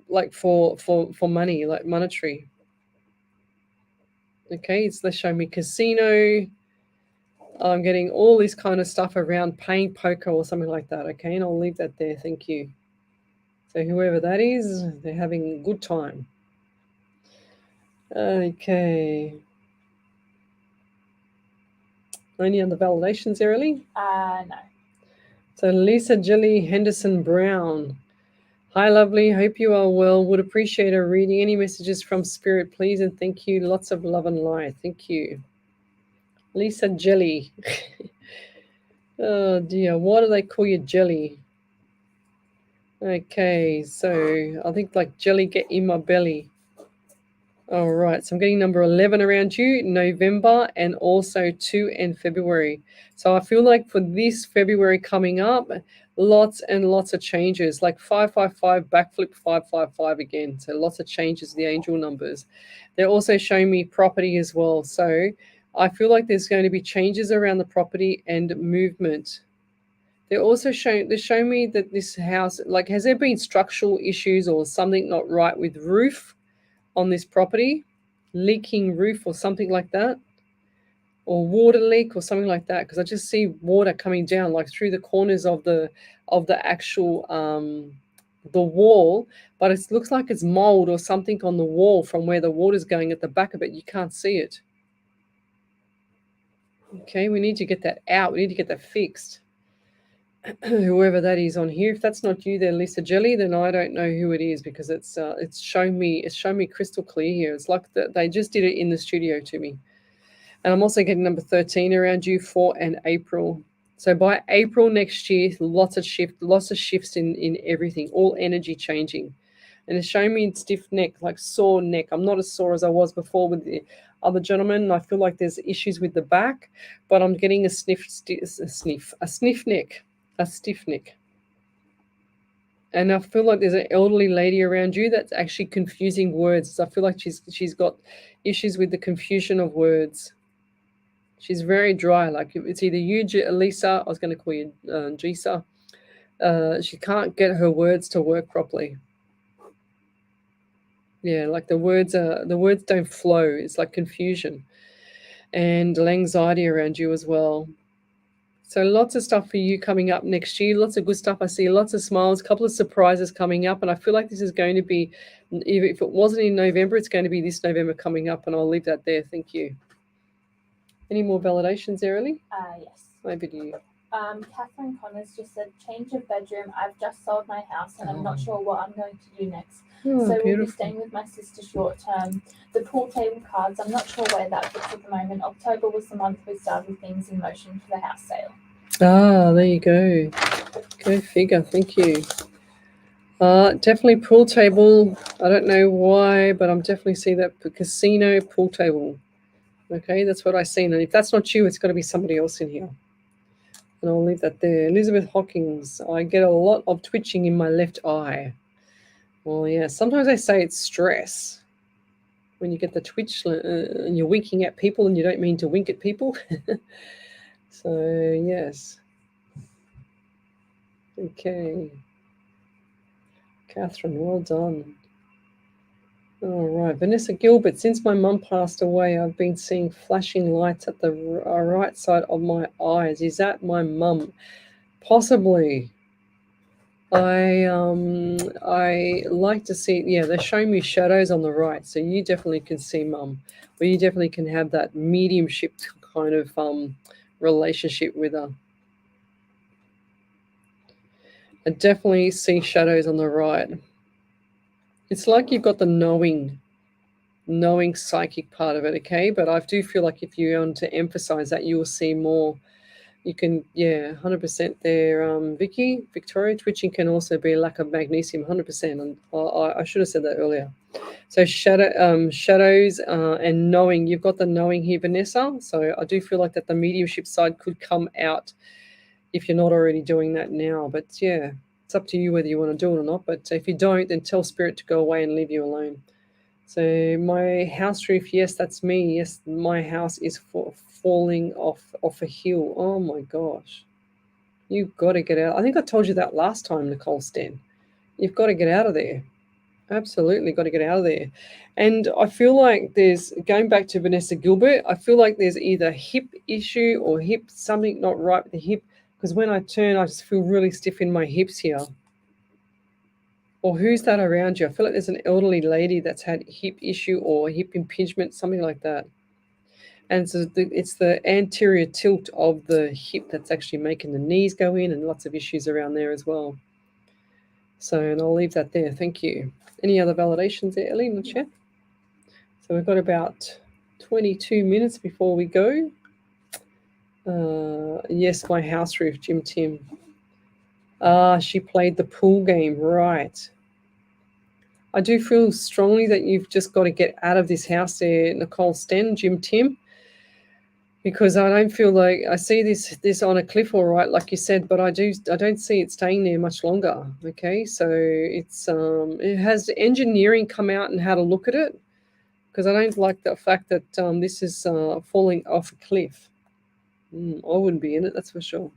like for money, like monetary. Okay, it's they show me casino. I'm getting all this kind of stuff around playing poker or something like that. Okay, and I'll leave that there. Thank you. So whoever that is, they're having a good time. Okay. Any other validations there, Ellie? No. So Lisa Jilly Henderson Brown. Hi, lovely. Hope you are well. Would appreciate a reading. Any messages from Spirit, please, and thank you. Lots of love and light. Thank you. Lisa Jelly. Oh, dear. Why do they call you Jelly? Okay, so I think like jelly get in my belly. All right, so I'm getting number 11 around you, November, and also 2 in February. So I feel like for this February coming up, lots and lots of changes, like 555, backflip 555 again. So lots of changes, the angel numbers. They're also showing me property as well. So I feel like there's going to be changes around the property and movement. They're also showing me that this house, like, has there been structural issues or something not right with roof on this property, leaking roof or something like that, or water leak or something like that? Because I just see water coming down like through the corners of the actual the wall, but it looks like it's mold or something on the wall from where the water's going at the back of it. You can't see it. Okay, we need to get that out. We need to get that fixed. Whoever that is on here, if that's not you there, Lisa Jelly, then I don't know who it is, because it's shown me crystal clear here. It's like they just did it in the studio to me. And I'm also getting number 13 around you, 4 and April. So by April next year, lots of shifts in everything, all energy changing. And it's showing me stiff neck, like sore neck. I'm not as sore as I was before with the other gentleman. I feel like there's issues with the back, but I'm getting a stiff neck. And I feel like there's an elderly lady around you that's actually confusing words. I feel like she's got issues with the confusion of words. She's very dry. Like it's either you, Lisa. I was going to call you Jisa. She can't get her words to work properly. Yeah, like the words don't flow. It's like confusion and anxiety around you as well. So lots of stuff for you coming up next year. Lots of good stuff. I see lots of smiles, a couple of surprises coming up. And I feel like this is going to be, if it wasn't in November, it's going to be this November coming up. And I'll leave that there. Thank you. Any more validations there, Ellie? Yes. Maybe to you. Catherine Connors just said, change of bedroom. I've just sold my house and I'm not sure what I'm going to do next. Oh, so beautiful. we'll be staying with my sister short term. The pool table cards, I'm not sure where that fits at the moment. October was the month we started things in motion for the house sale. Ah, there you go. Go figure. Thank you. Definitely pool table. I don't know why, but I'm definitely see that casino pool table. Okay, that's what I seen. And if that's not you, it's got to be somebody else in here. And I'll leave that there. Elizabeth Hawkins, I get a lot of twitching in my left eye. Well, yeah, sometimes they say it's stress. When you get the twitch and you're winking at people and you don't mean to wink at people. So, yes. Okay. Catherine, well done. All right. Vanessa Gilbert, since my mum passed away, I've been seeing flashing lights at the right side of my eyes. Is that my mum? Possibly. I like to see, yeah, they're showing me shadows on the right. So you definitely can see mum. Or you definitely can have that mediumship kind of relationship with her. I definitely see shadows on the right. It's like you've got the knowing psychic part of it, okay? But I do feel like if you want to emphasize that, you will see more. You can, yeah, 100% there. Victoria, twitching can also be a lack of magnesium, 100%. And I should have said that earlier. So shadows and knowing. You've got the knowing here, Vanessa. So I do feel like that the mediumship side could come out if you're not already doing that now. But yeah, it's up to you whether you want to do it or not. But if you don't, then tell spirit to go away and leave you alone. So my house roof, yes, that's me. Yes, my house is falling off a hill. Oh my gosh. You've got to get out. I think I told you that last time, Nicole Sten. You've got to get out of there. Absolutely got to get out of there. And I feel like there's, going back to Vanessa Gilbert, I feel like there's either hip issue or something not right with the hip, because when I turn, I just feel really stiff in my hips here. Or who's that around you? I feel like there's an elderly lady that's had hip issue or hip impingement, something like that. And so it's the anterior tilt of the hip that's actually making the knees go in, and lots of issues around there as well. So, and I'll leave that there. Thank you. Any other validations there, Ellie, in the chat? So we've got about 22 minutes before we go. Yes, my house roof, Jim Tim. She played the pool game, right. I do feel strongly that you've just got to get out of this house there, Nicole Sten, Jim Tim, because I don't feel like I see this on a cliff, all right, like you said, but I don't see it staying there much longer. Okay, so it's it has engineering come out and how to look at it, because I don't like the fact that this is falling off a cliff. I wouldn't be in it, that's for sure.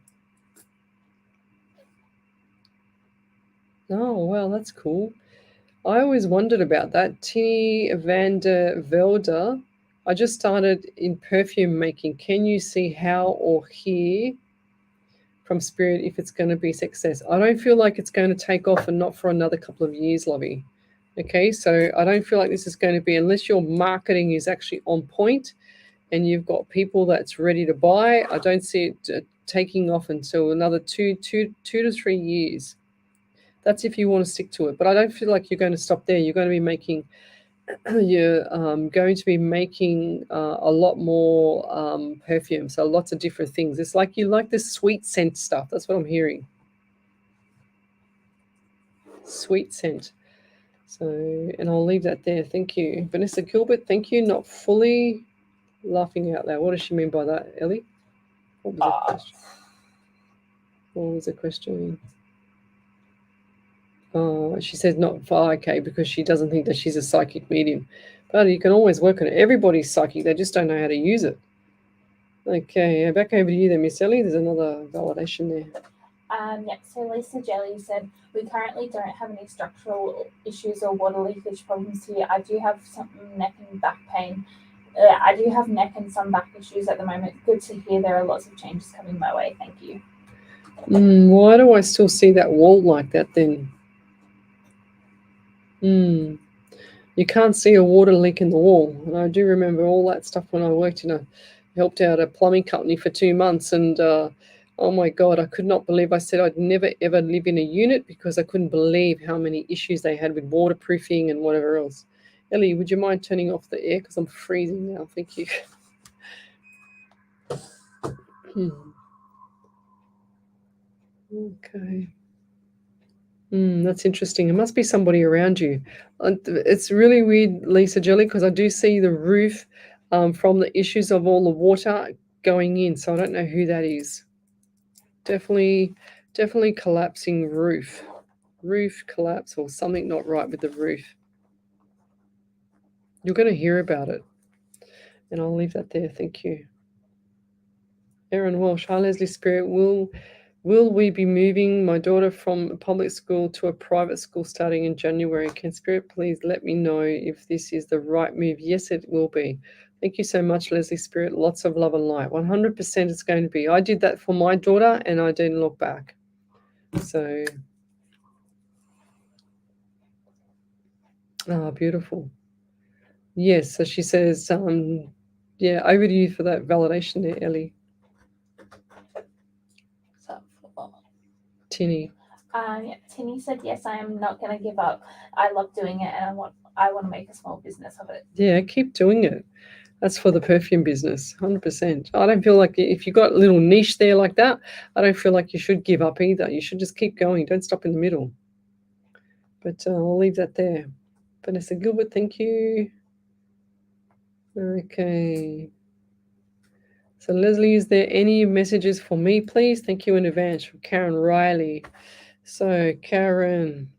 Oh, well, that's cool. I always wondered about that. Tini van der Velde. I just started in perfume making. Can you see how or hear from spirit if it's going to be success? I don't feel like it's going to take off, and not for another couple of years, Lovey. Okay, so I don't feel like this is going to be, unless your marketing is actually on point and you've got people that's ready to buy, I don't see it taking off until another two to 3 years. That's if you want to stick to it. But I don't feel like you're going to stop there. You're going to be making you're going to be making a lot more perfume, so lots of different things. It's like you like this sweet scent stuff. That's what I'm hearing. Sweet scent. So, and I'll leave that there. Thank you. Vanessa Gilbert, thank you. Not fully laughing out loud. What does she mean by that, Ellie? What was the question? What was the question? She says not for okay, because she doesn't think that she's a psychic medium. But you can always work on it. Everybody's psychic. They just don't know how to use it. Okay, back over to you then, Miss Ellie. There's another validation there. Yeah, so Lisa Jelly said, we currently don't have any structural issues or water leakage problems here. I do have some neck and back pain. I do have neck and some back issues at the moment. Good to hear there are lots of changes coming my way. Thank you. Why do I still see that wall like that then? You can't see a water leak in the wall. And I do remember all that stuff when I helped out a plumbing company for 2 months, and oh my God, I could not believe. I said I'd never ever live in a unit because I couldn't believe how many issues they had with waterproofing and whatever else. Ellie, would you mind turning off the air because I'm freezing now? Thank you. Okay. That's interesting. It must be somebody around you. It's really weird, Lisa Jelly, because I do see the roof from the issues of all the water going in. So I don't know who that is. Definitely collapsing roof. Roof collapse or something not right with the roof. You're going to hear about it. And I'll leave that there. Thank you. Erin Walsh. Hi, Lesley Spirit. Will we be moving my daughter from a public school to a private school starting in January? Can Spirit please let me know if this is the right move? Yes, it will be. Thank you so much, Lesley Spirit. Lots of love and light. 100% it's going to be. I did that for my daughter and I didn't look back. So, beautiful. Yes, so she says, yeah, over to you for that validation there, Ellie. Tinny. Yeah, Tinny said, yes, I am not going to give up. I love doing it and I want to make a small business of it. Yeah, keep doing it. That's for the perfume business, 100%. I don't feel like if you've got a little niche there like that, I don't feel like you should give up either. You should just keep going. Don't stop in the middle. But I'll leave that there. Vanessa Gilbert, thank you. Okay. So Lesley, is there any messages for me, please? Thank you in advance from Karen Riley. So Karen,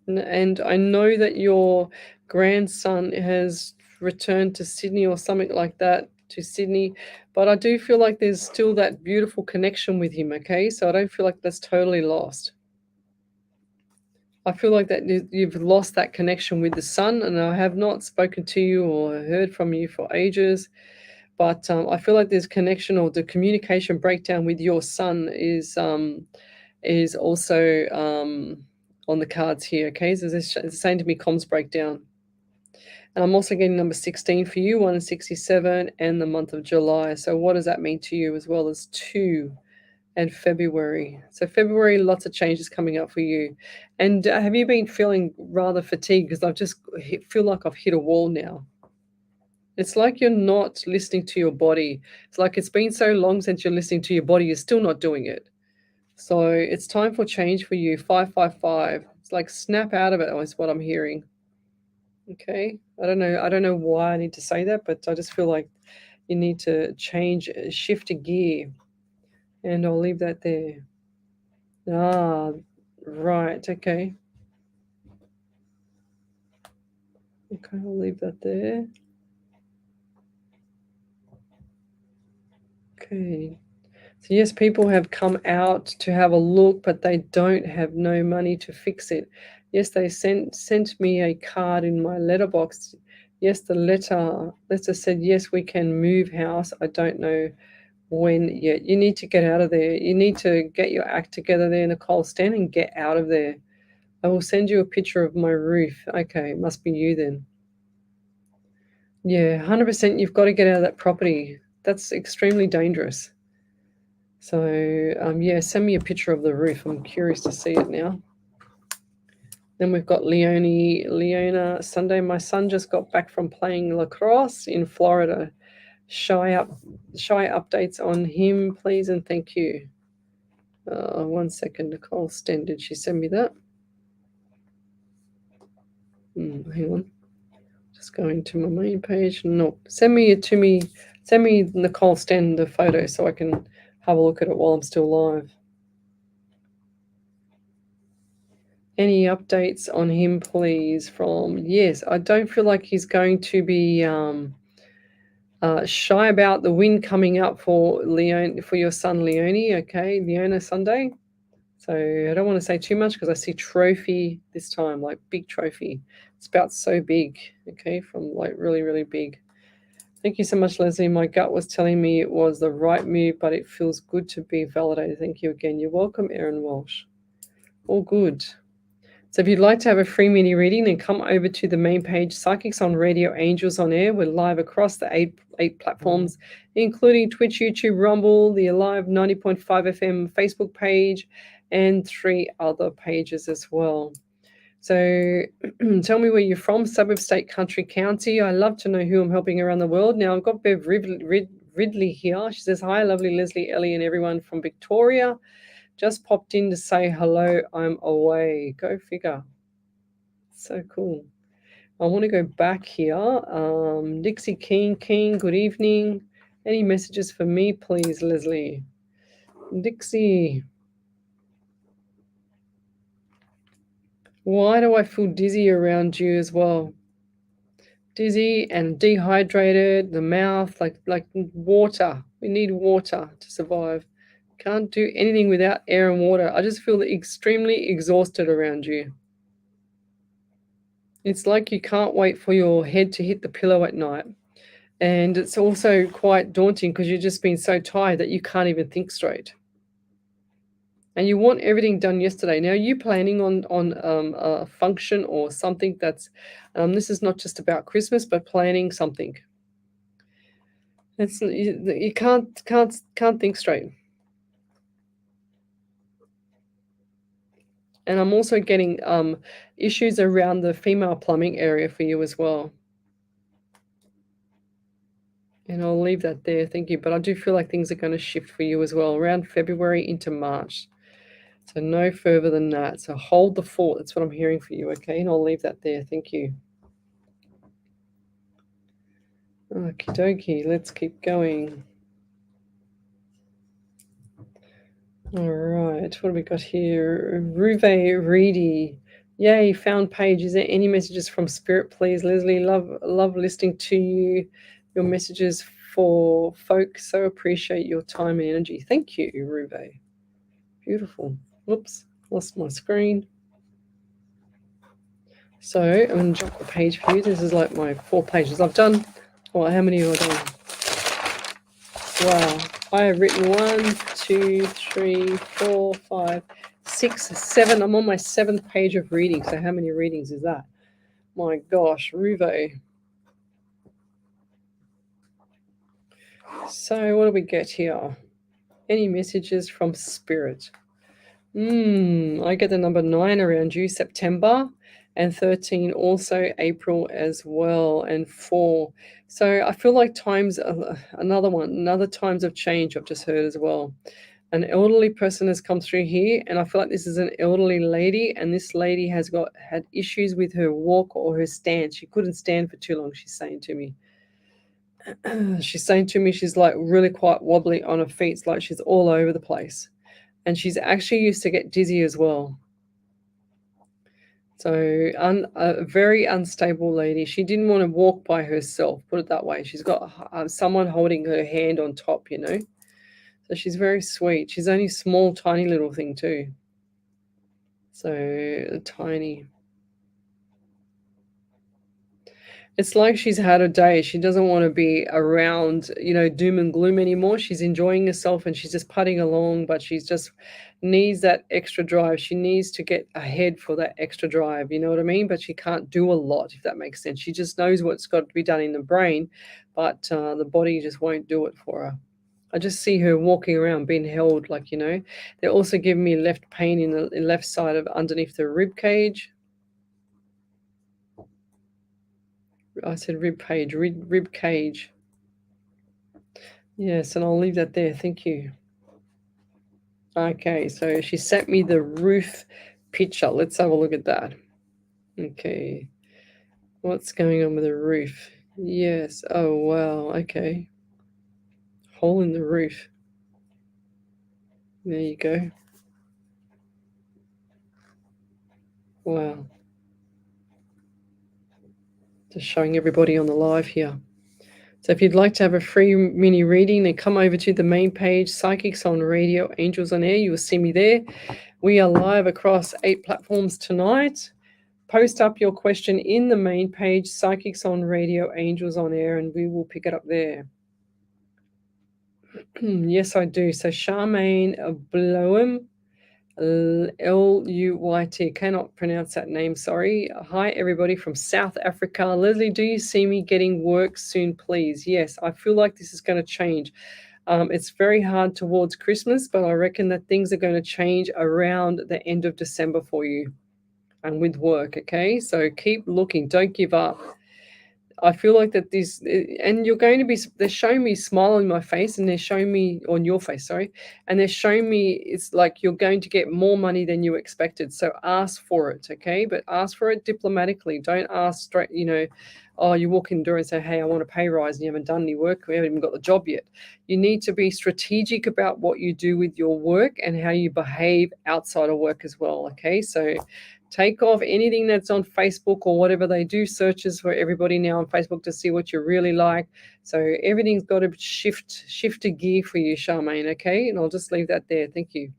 and I know that your grandson has returned to Sydney or something like that, to Sydney, but I do feel like there's still that beautiful connection with him, okay? So I don't feel like that's totally lost. I feel like that you've lost that connection with the son, and I have not spoken to you or heard from you for ages. But I feel like there's connection or the communication breakdown with your son is also on the cards here. Okay, so it's saying to me comms breakdown. And I'm also getting number 16 for you, 1 and 67, and the month of July. So what does that mean to you, as well as 2 and February? So February, lots of changes coming up for you. And have you been feeling rather fatigued? Because I just feel like I've hit a wall now. It's like you're not listening to your body. It's like it's been so long since you're listening to your body, you're still not doing it. So it's time for change for you. 555. It's like snap out of it, is what I'm hearing. Okay. I don't know why I need to say that, but I just feel like you need to shift a gear. And I'll leave that there. Right. Okay. Okay, I'll leave that there. Okay. So yes, people have come out to have a look, but they don't have no money to fix it. Yes, they sent me a card in my letterbox. Yes, the letter said, yes, we can move house. I don't know when yet. You need to get out of there. You need to get your act together there, Nicole. Stand and get out of there. I will send you a picture of my roof. Okay, it must be you then. Yeah, 100% you've got to get out of that property. That's extremely dangerous. So, yeah, send me a picture of the roof. I'm curious to see it now. Then we've got Leona Sunday. My son just got back from playing lacrosse in Florida. Shy updates on him, please, and thank you. 1 second, Nicole Sten, did she send me that? Hang on. Just going to my main page. No, send me Nicole Sten the photo so I can have a look at it while I'm still live. Any updates on him, please? Yes, I don't feel like he's going to be shy about the win coming up for your son Leone. Okay, Leona Sunday. So I don't want to say too much because I see trophy this time, like big trophy. It's about so big, okay, from like really, really big. Thank you so much, Leslie. My gut was telling me it was the right move, but it feels good to be validated. Thank you again. You're welcome, Erin Walsh. All good. So if you'd like to have a free mini reading, then come over to the main page, Psychics on Radio, Angels on Air. We're live across the eight platforms, including Twitch, YouTube, Rumble, the Alive 90.5 FM Facebook page, and 3 other pages as well. So tell me where you're from, suburb, state, country, county. I love to know who I'm helping around the world. Now, I've got Bev Ridley here. She says, hi, lovely Leslie, Ellie, and everyone from Victoria. Just popped in to say hello. I'm away. Go figure. So cool. I want to go back here. Dixie King, good evening. Any messages for me, please, Leslie? Dixie. Why do I feel dizzy around you as well? Dizzy and dehydrated, the mouth, like water. We need water to survive. Can't do anything without air and water. I just feel extremely exhausted around you. It's like you can't wait for your head to hit the pillow at night. And it's also quite daunting because you've just been so tired that you can't even think straight. And you want everything done yesterday. Now, are you planning on a function or something that's, this is not just about Christmas, but planning something. You can't think straight. And I'm also getting issues around the female plumbing area for you as well. And I'll leave that there, thank you. But I do feel like things are going to shift for you as well around February into March. So no further than that. So hold the fort. That's what I'm hearing for you, okay? And I'll leave that there. Thank you. Okie dokie. Let's keep going. All right. What have we got here? Ruve Reedy. Yay, found page. Is there any messages from Spirit, please? Leslie, love listening to you. Your messages for folks. So appreciate your time and energy. Thank you, Ruve. Beautiful. Whoops, lost my screen. So I'm going to jump the page for you. This is like my 4 pages I've done. Oh, how many have I done? Wow. I have written 1, 2, 3, 4, 5, 6, 7. I'm on my 7th page of reading. So how many readings is that? My gosh, Ruve. So what do we get here? Any messages from Spirit? I get the number 9 around you, September, and 13 also April as well, and 4. So I feel like another times of change I've just heard as well. An elderly person has come through here, and I feel like this is an elderly lady, and this lady has had issues with her walk or her stand. She couldn't stand for too long, she's saying to me. She's like really quite wobbly on her feet. It's like she's all over the place. And she's actually used to get dizzy as well. So a very unstable lady. She didn't want to walk by herself, put it that way. She's got someone holding her hand on top, you know. So she's very sweet. She's only small, tiny little thing too. So tiny. It's like she's had a day. She doesn't want to be around, doom and gloom anymore. She's enjoying herself and she's just putting along, but she's just needs that extra drive. She needs to get ahead for that extra drive, you know what I mean? But she can't do a lot, if that makes sense. She just knows what's got to be done in the brain, but the body just won't do it for her. I just see her walking around being held, like, They're also giving me left pain in the left side of underneath the rib cage. I said rib cage, rib cage. Yes, and I'll leave that there. Thank you. Okay, so she sent me the roof picture. Let's have a look at that. Okay. What's going on with the roof? Yes. Oh, wow. Okay. Hole in the roof. There you go. Wow. Just showing everybody on the live here. So if you'd like to have a free mini reading, then come over to the main page, Psychics on Radio, Angels on Air. You will see me there. We are live across 8 platforms tonight. Post up your question in the main page, Psychics on Radio, Angels on Air, and we will pick it up there. Yes, I do. So Charmaine Bloem, Luyt, cannot pronounce that name, sorry. Hi, everybody from South Africa. Lesley, do you see me getting work soon, please? Yes, I feel like this is going to change. It's very hard towards Christmas, but I reckon that things are going to change around the end of December for you and with work, okay? So keep looking. Don't give up. I feel like that this, and you're going to be, they're showing me smile on my face, and they're showing me on your face, sorry, and they're showing me it's like you're going to get more money than you expected. So ask for it, okay? But ask for it diplomatically. Don't ask straight, oh, you walk in the door and say, hey, I want a pay rise, and you haven't done any work, we haven't even got the job yet. You need to be strategic about what you do with your work and how you behave outside of work as well, okay? So take off anything that's on Facebook or whatever. They do searches for everybody now on Facebook to see what you really like. So everything's got to shift a gear for you, Charmaine, okay? And I'll just leave that there. Thank you.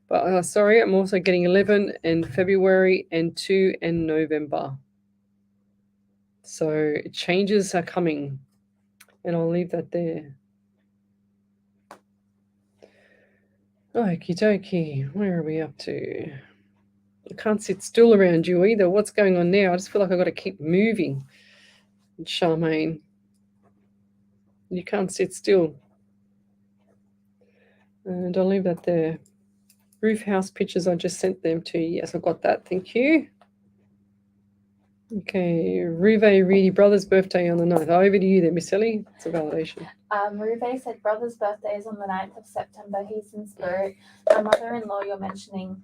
But sorry, I'm also getting 11 in February and 2 in November. So changes are coming, and I'll leave that there. Okie dokie, where are we up to? I can't sit still around you either. What's going on now? I just feel like I've got to keep moving. Charmaine, you can't sit still. And I'll leave that there. Roof house pictures, I just sent them to you. Yes, I got that. Thank you. Okay, Ruve Reedy, brother's birthday on the 9th. Over to you there, Miss Ellie. It's a validation. Ruve said brother's birthday is on the 9th of September. He's in spirit. My mother-in-law you're mentioning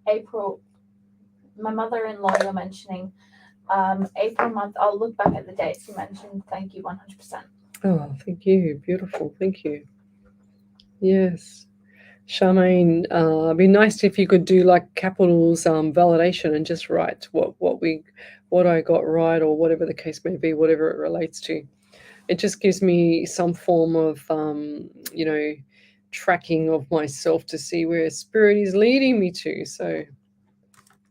April month. I'll look back at the dates you mentioned. Thank you 100%. Oh, thank you. Beautiful. Thank you. Yes. Charmaine, it'd be nice if you could do like capitals validation and just write what I got right, or whatever the case may be, whatever it relates to. It just gives me some form of tracking of myself to see where spirit is leading me to. So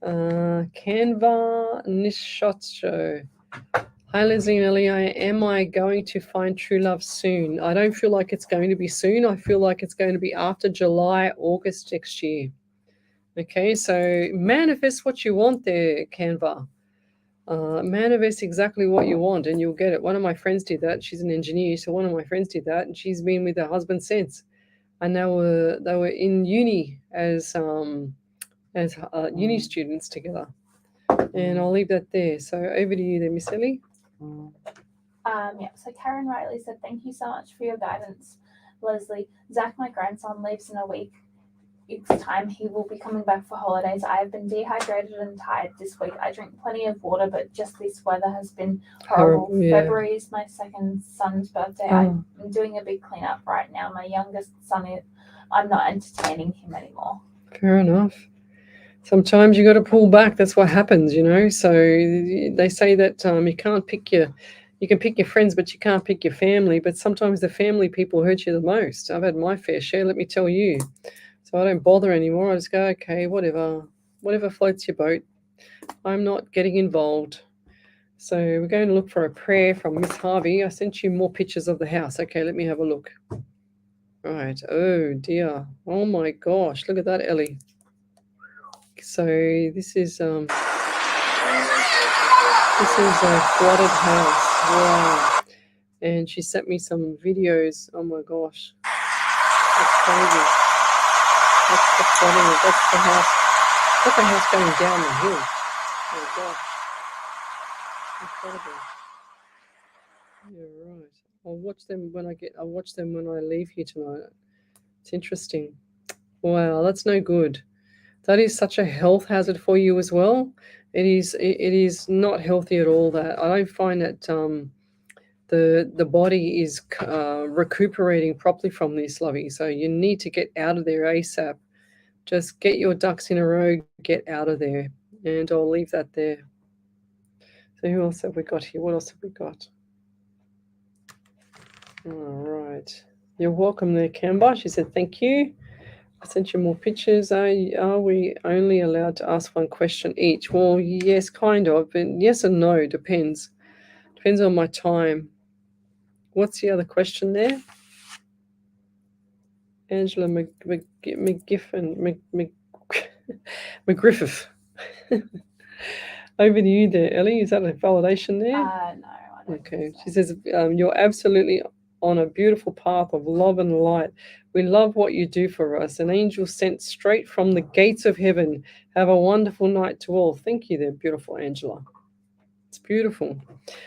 Canva Nishotcho. Hi Leslie and Ellie, am I going to find true love soon? I don't feel like it's going to be soon. I feel like it's going to be after July, August next year. Okay, so manifest what you want there, Canva. Manifest exactly what you want and you'll get it. One of my friends did that. She's an engineer, so one of my friends did that, and she's been with her husband since. And they were in uni as uni students together. And I'll leave that there. So over to you there, Miss Ellie. So Karen Riley said, thank you so much for your guidance, Lesley. Zach, my grandson, leaves in a week's time. He will be coming back for holidays. I have been dehydrated and tired this week. I drink plenty of water, but just this weather has been horrible. Yeah. February is my second son's birthday. I'm doing a big cleanup right now. My youngest son, I'm not entertaining him anymore. Fair enough. Sometimes you got to pull back. That's what happens, So they say that you can pick your friends, but you can't pick your family. But sometimes the family people hurt you the most. I've had my fair share, let me tell you. So I don't bother anymore. I just go, okay, whatever floats your boat. I'm not getting involved. So we're going to look for a prayer from Miss Harvey. I sent you more pictures of the house. Okay, let me have a look. Right. Oh dear. Oh my gosh. Look at that, Ellie. So this is a flooded house. Wow. And she sent me some videos. Oh my gosh. That's crazy. That's the flooding. That's the house. That's the house going down the hill. Oh my gosh. Incredible. Yeah, right. I'll watch them when I leave here tonight. It's interesting. Wow, that's no good. That is such a health hazard for you as well. It is not healthy at all. That I don't find that the body is recuperating properly from this, Lovey. So you need to get out of there ASAP. Just get your ducks in a row, get out of there. And I'll leave that there. So who else have we got here? What else have we got? All right. You're welcome there, Kamba. She said thank you. I sent you more pictures. Are we only allowed to ask one question each? Well, yes, kind of. And yes and no, depends. Depends on my time. What's the other question there? Angela McGriffith. Over to you there, Ellie. Is that a validation there? No, I don't. Okay. She says, you're absolutely on a beautiful path of love and light. We love what you do for us. An angel sent straight from the gates of heaven. Have a wonderful night to all. Thank you there, beautiful Angela. It's beautiful.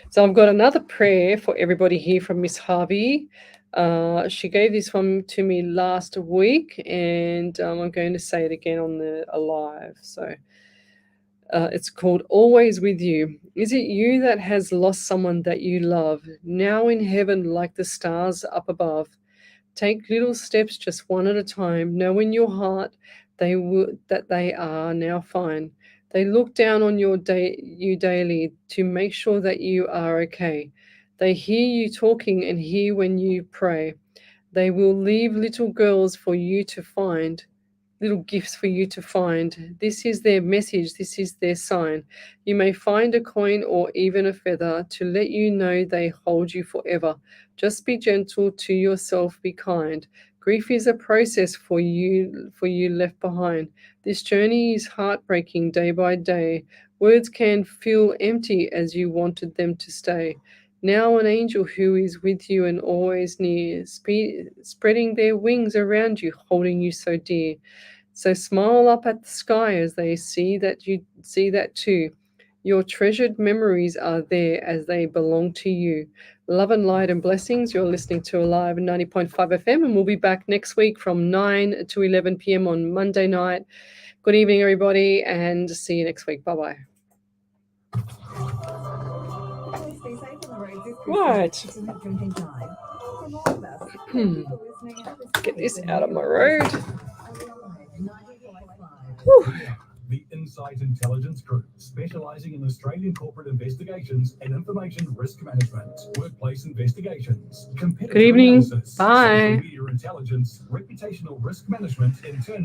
So I've got another prayer for everybody here from Miss Harvey. She gave this one to me last week, and I'm going to say it again on the live. So it's called Always With You. Is it you that has lost someone that you love, now in heaven like the stars up above? Take little steps just one at a time. Know in your heart that they are now fine. They look down on you daily to make sure that you are okay. They hear you talking and hear when you pray. They will leave little girls for you to find. Little gifts for you to find. This is their message. This is their sign. You may find a coin or even a feather to let you know they hold you forever. Just be gentle to yourself. Be kind. Grief is a process for you left behind. This journey is heartbreaking day by day. Words can feel empty as you wanted them to stay. Now an angel who is with you and always near, spreading their wings around you, holding you so dear. So smile up at the sky as they see that you see that too. Your treasured memories are there as they belong to you. Love and light and blessings. You're listening to Alive 90.5 FM, and we'll be back next week from 9 to 11 p.m. on Monday night. Good evening, everybody, and see you next week. Bye-bye. Stay safe on the roads this Right. Christmas. Excellent drinking time. From all of us, thank you for listening. Have a Get this safe out of and my merry road. Christmas. Alive 90.5. Whew. The Insight Intelligence Group, specializing in Australian corporate investigations and information risk management, workplace investigations, competitor Good evening. analysis, Bye. social media intelligence, reputational risk management, internal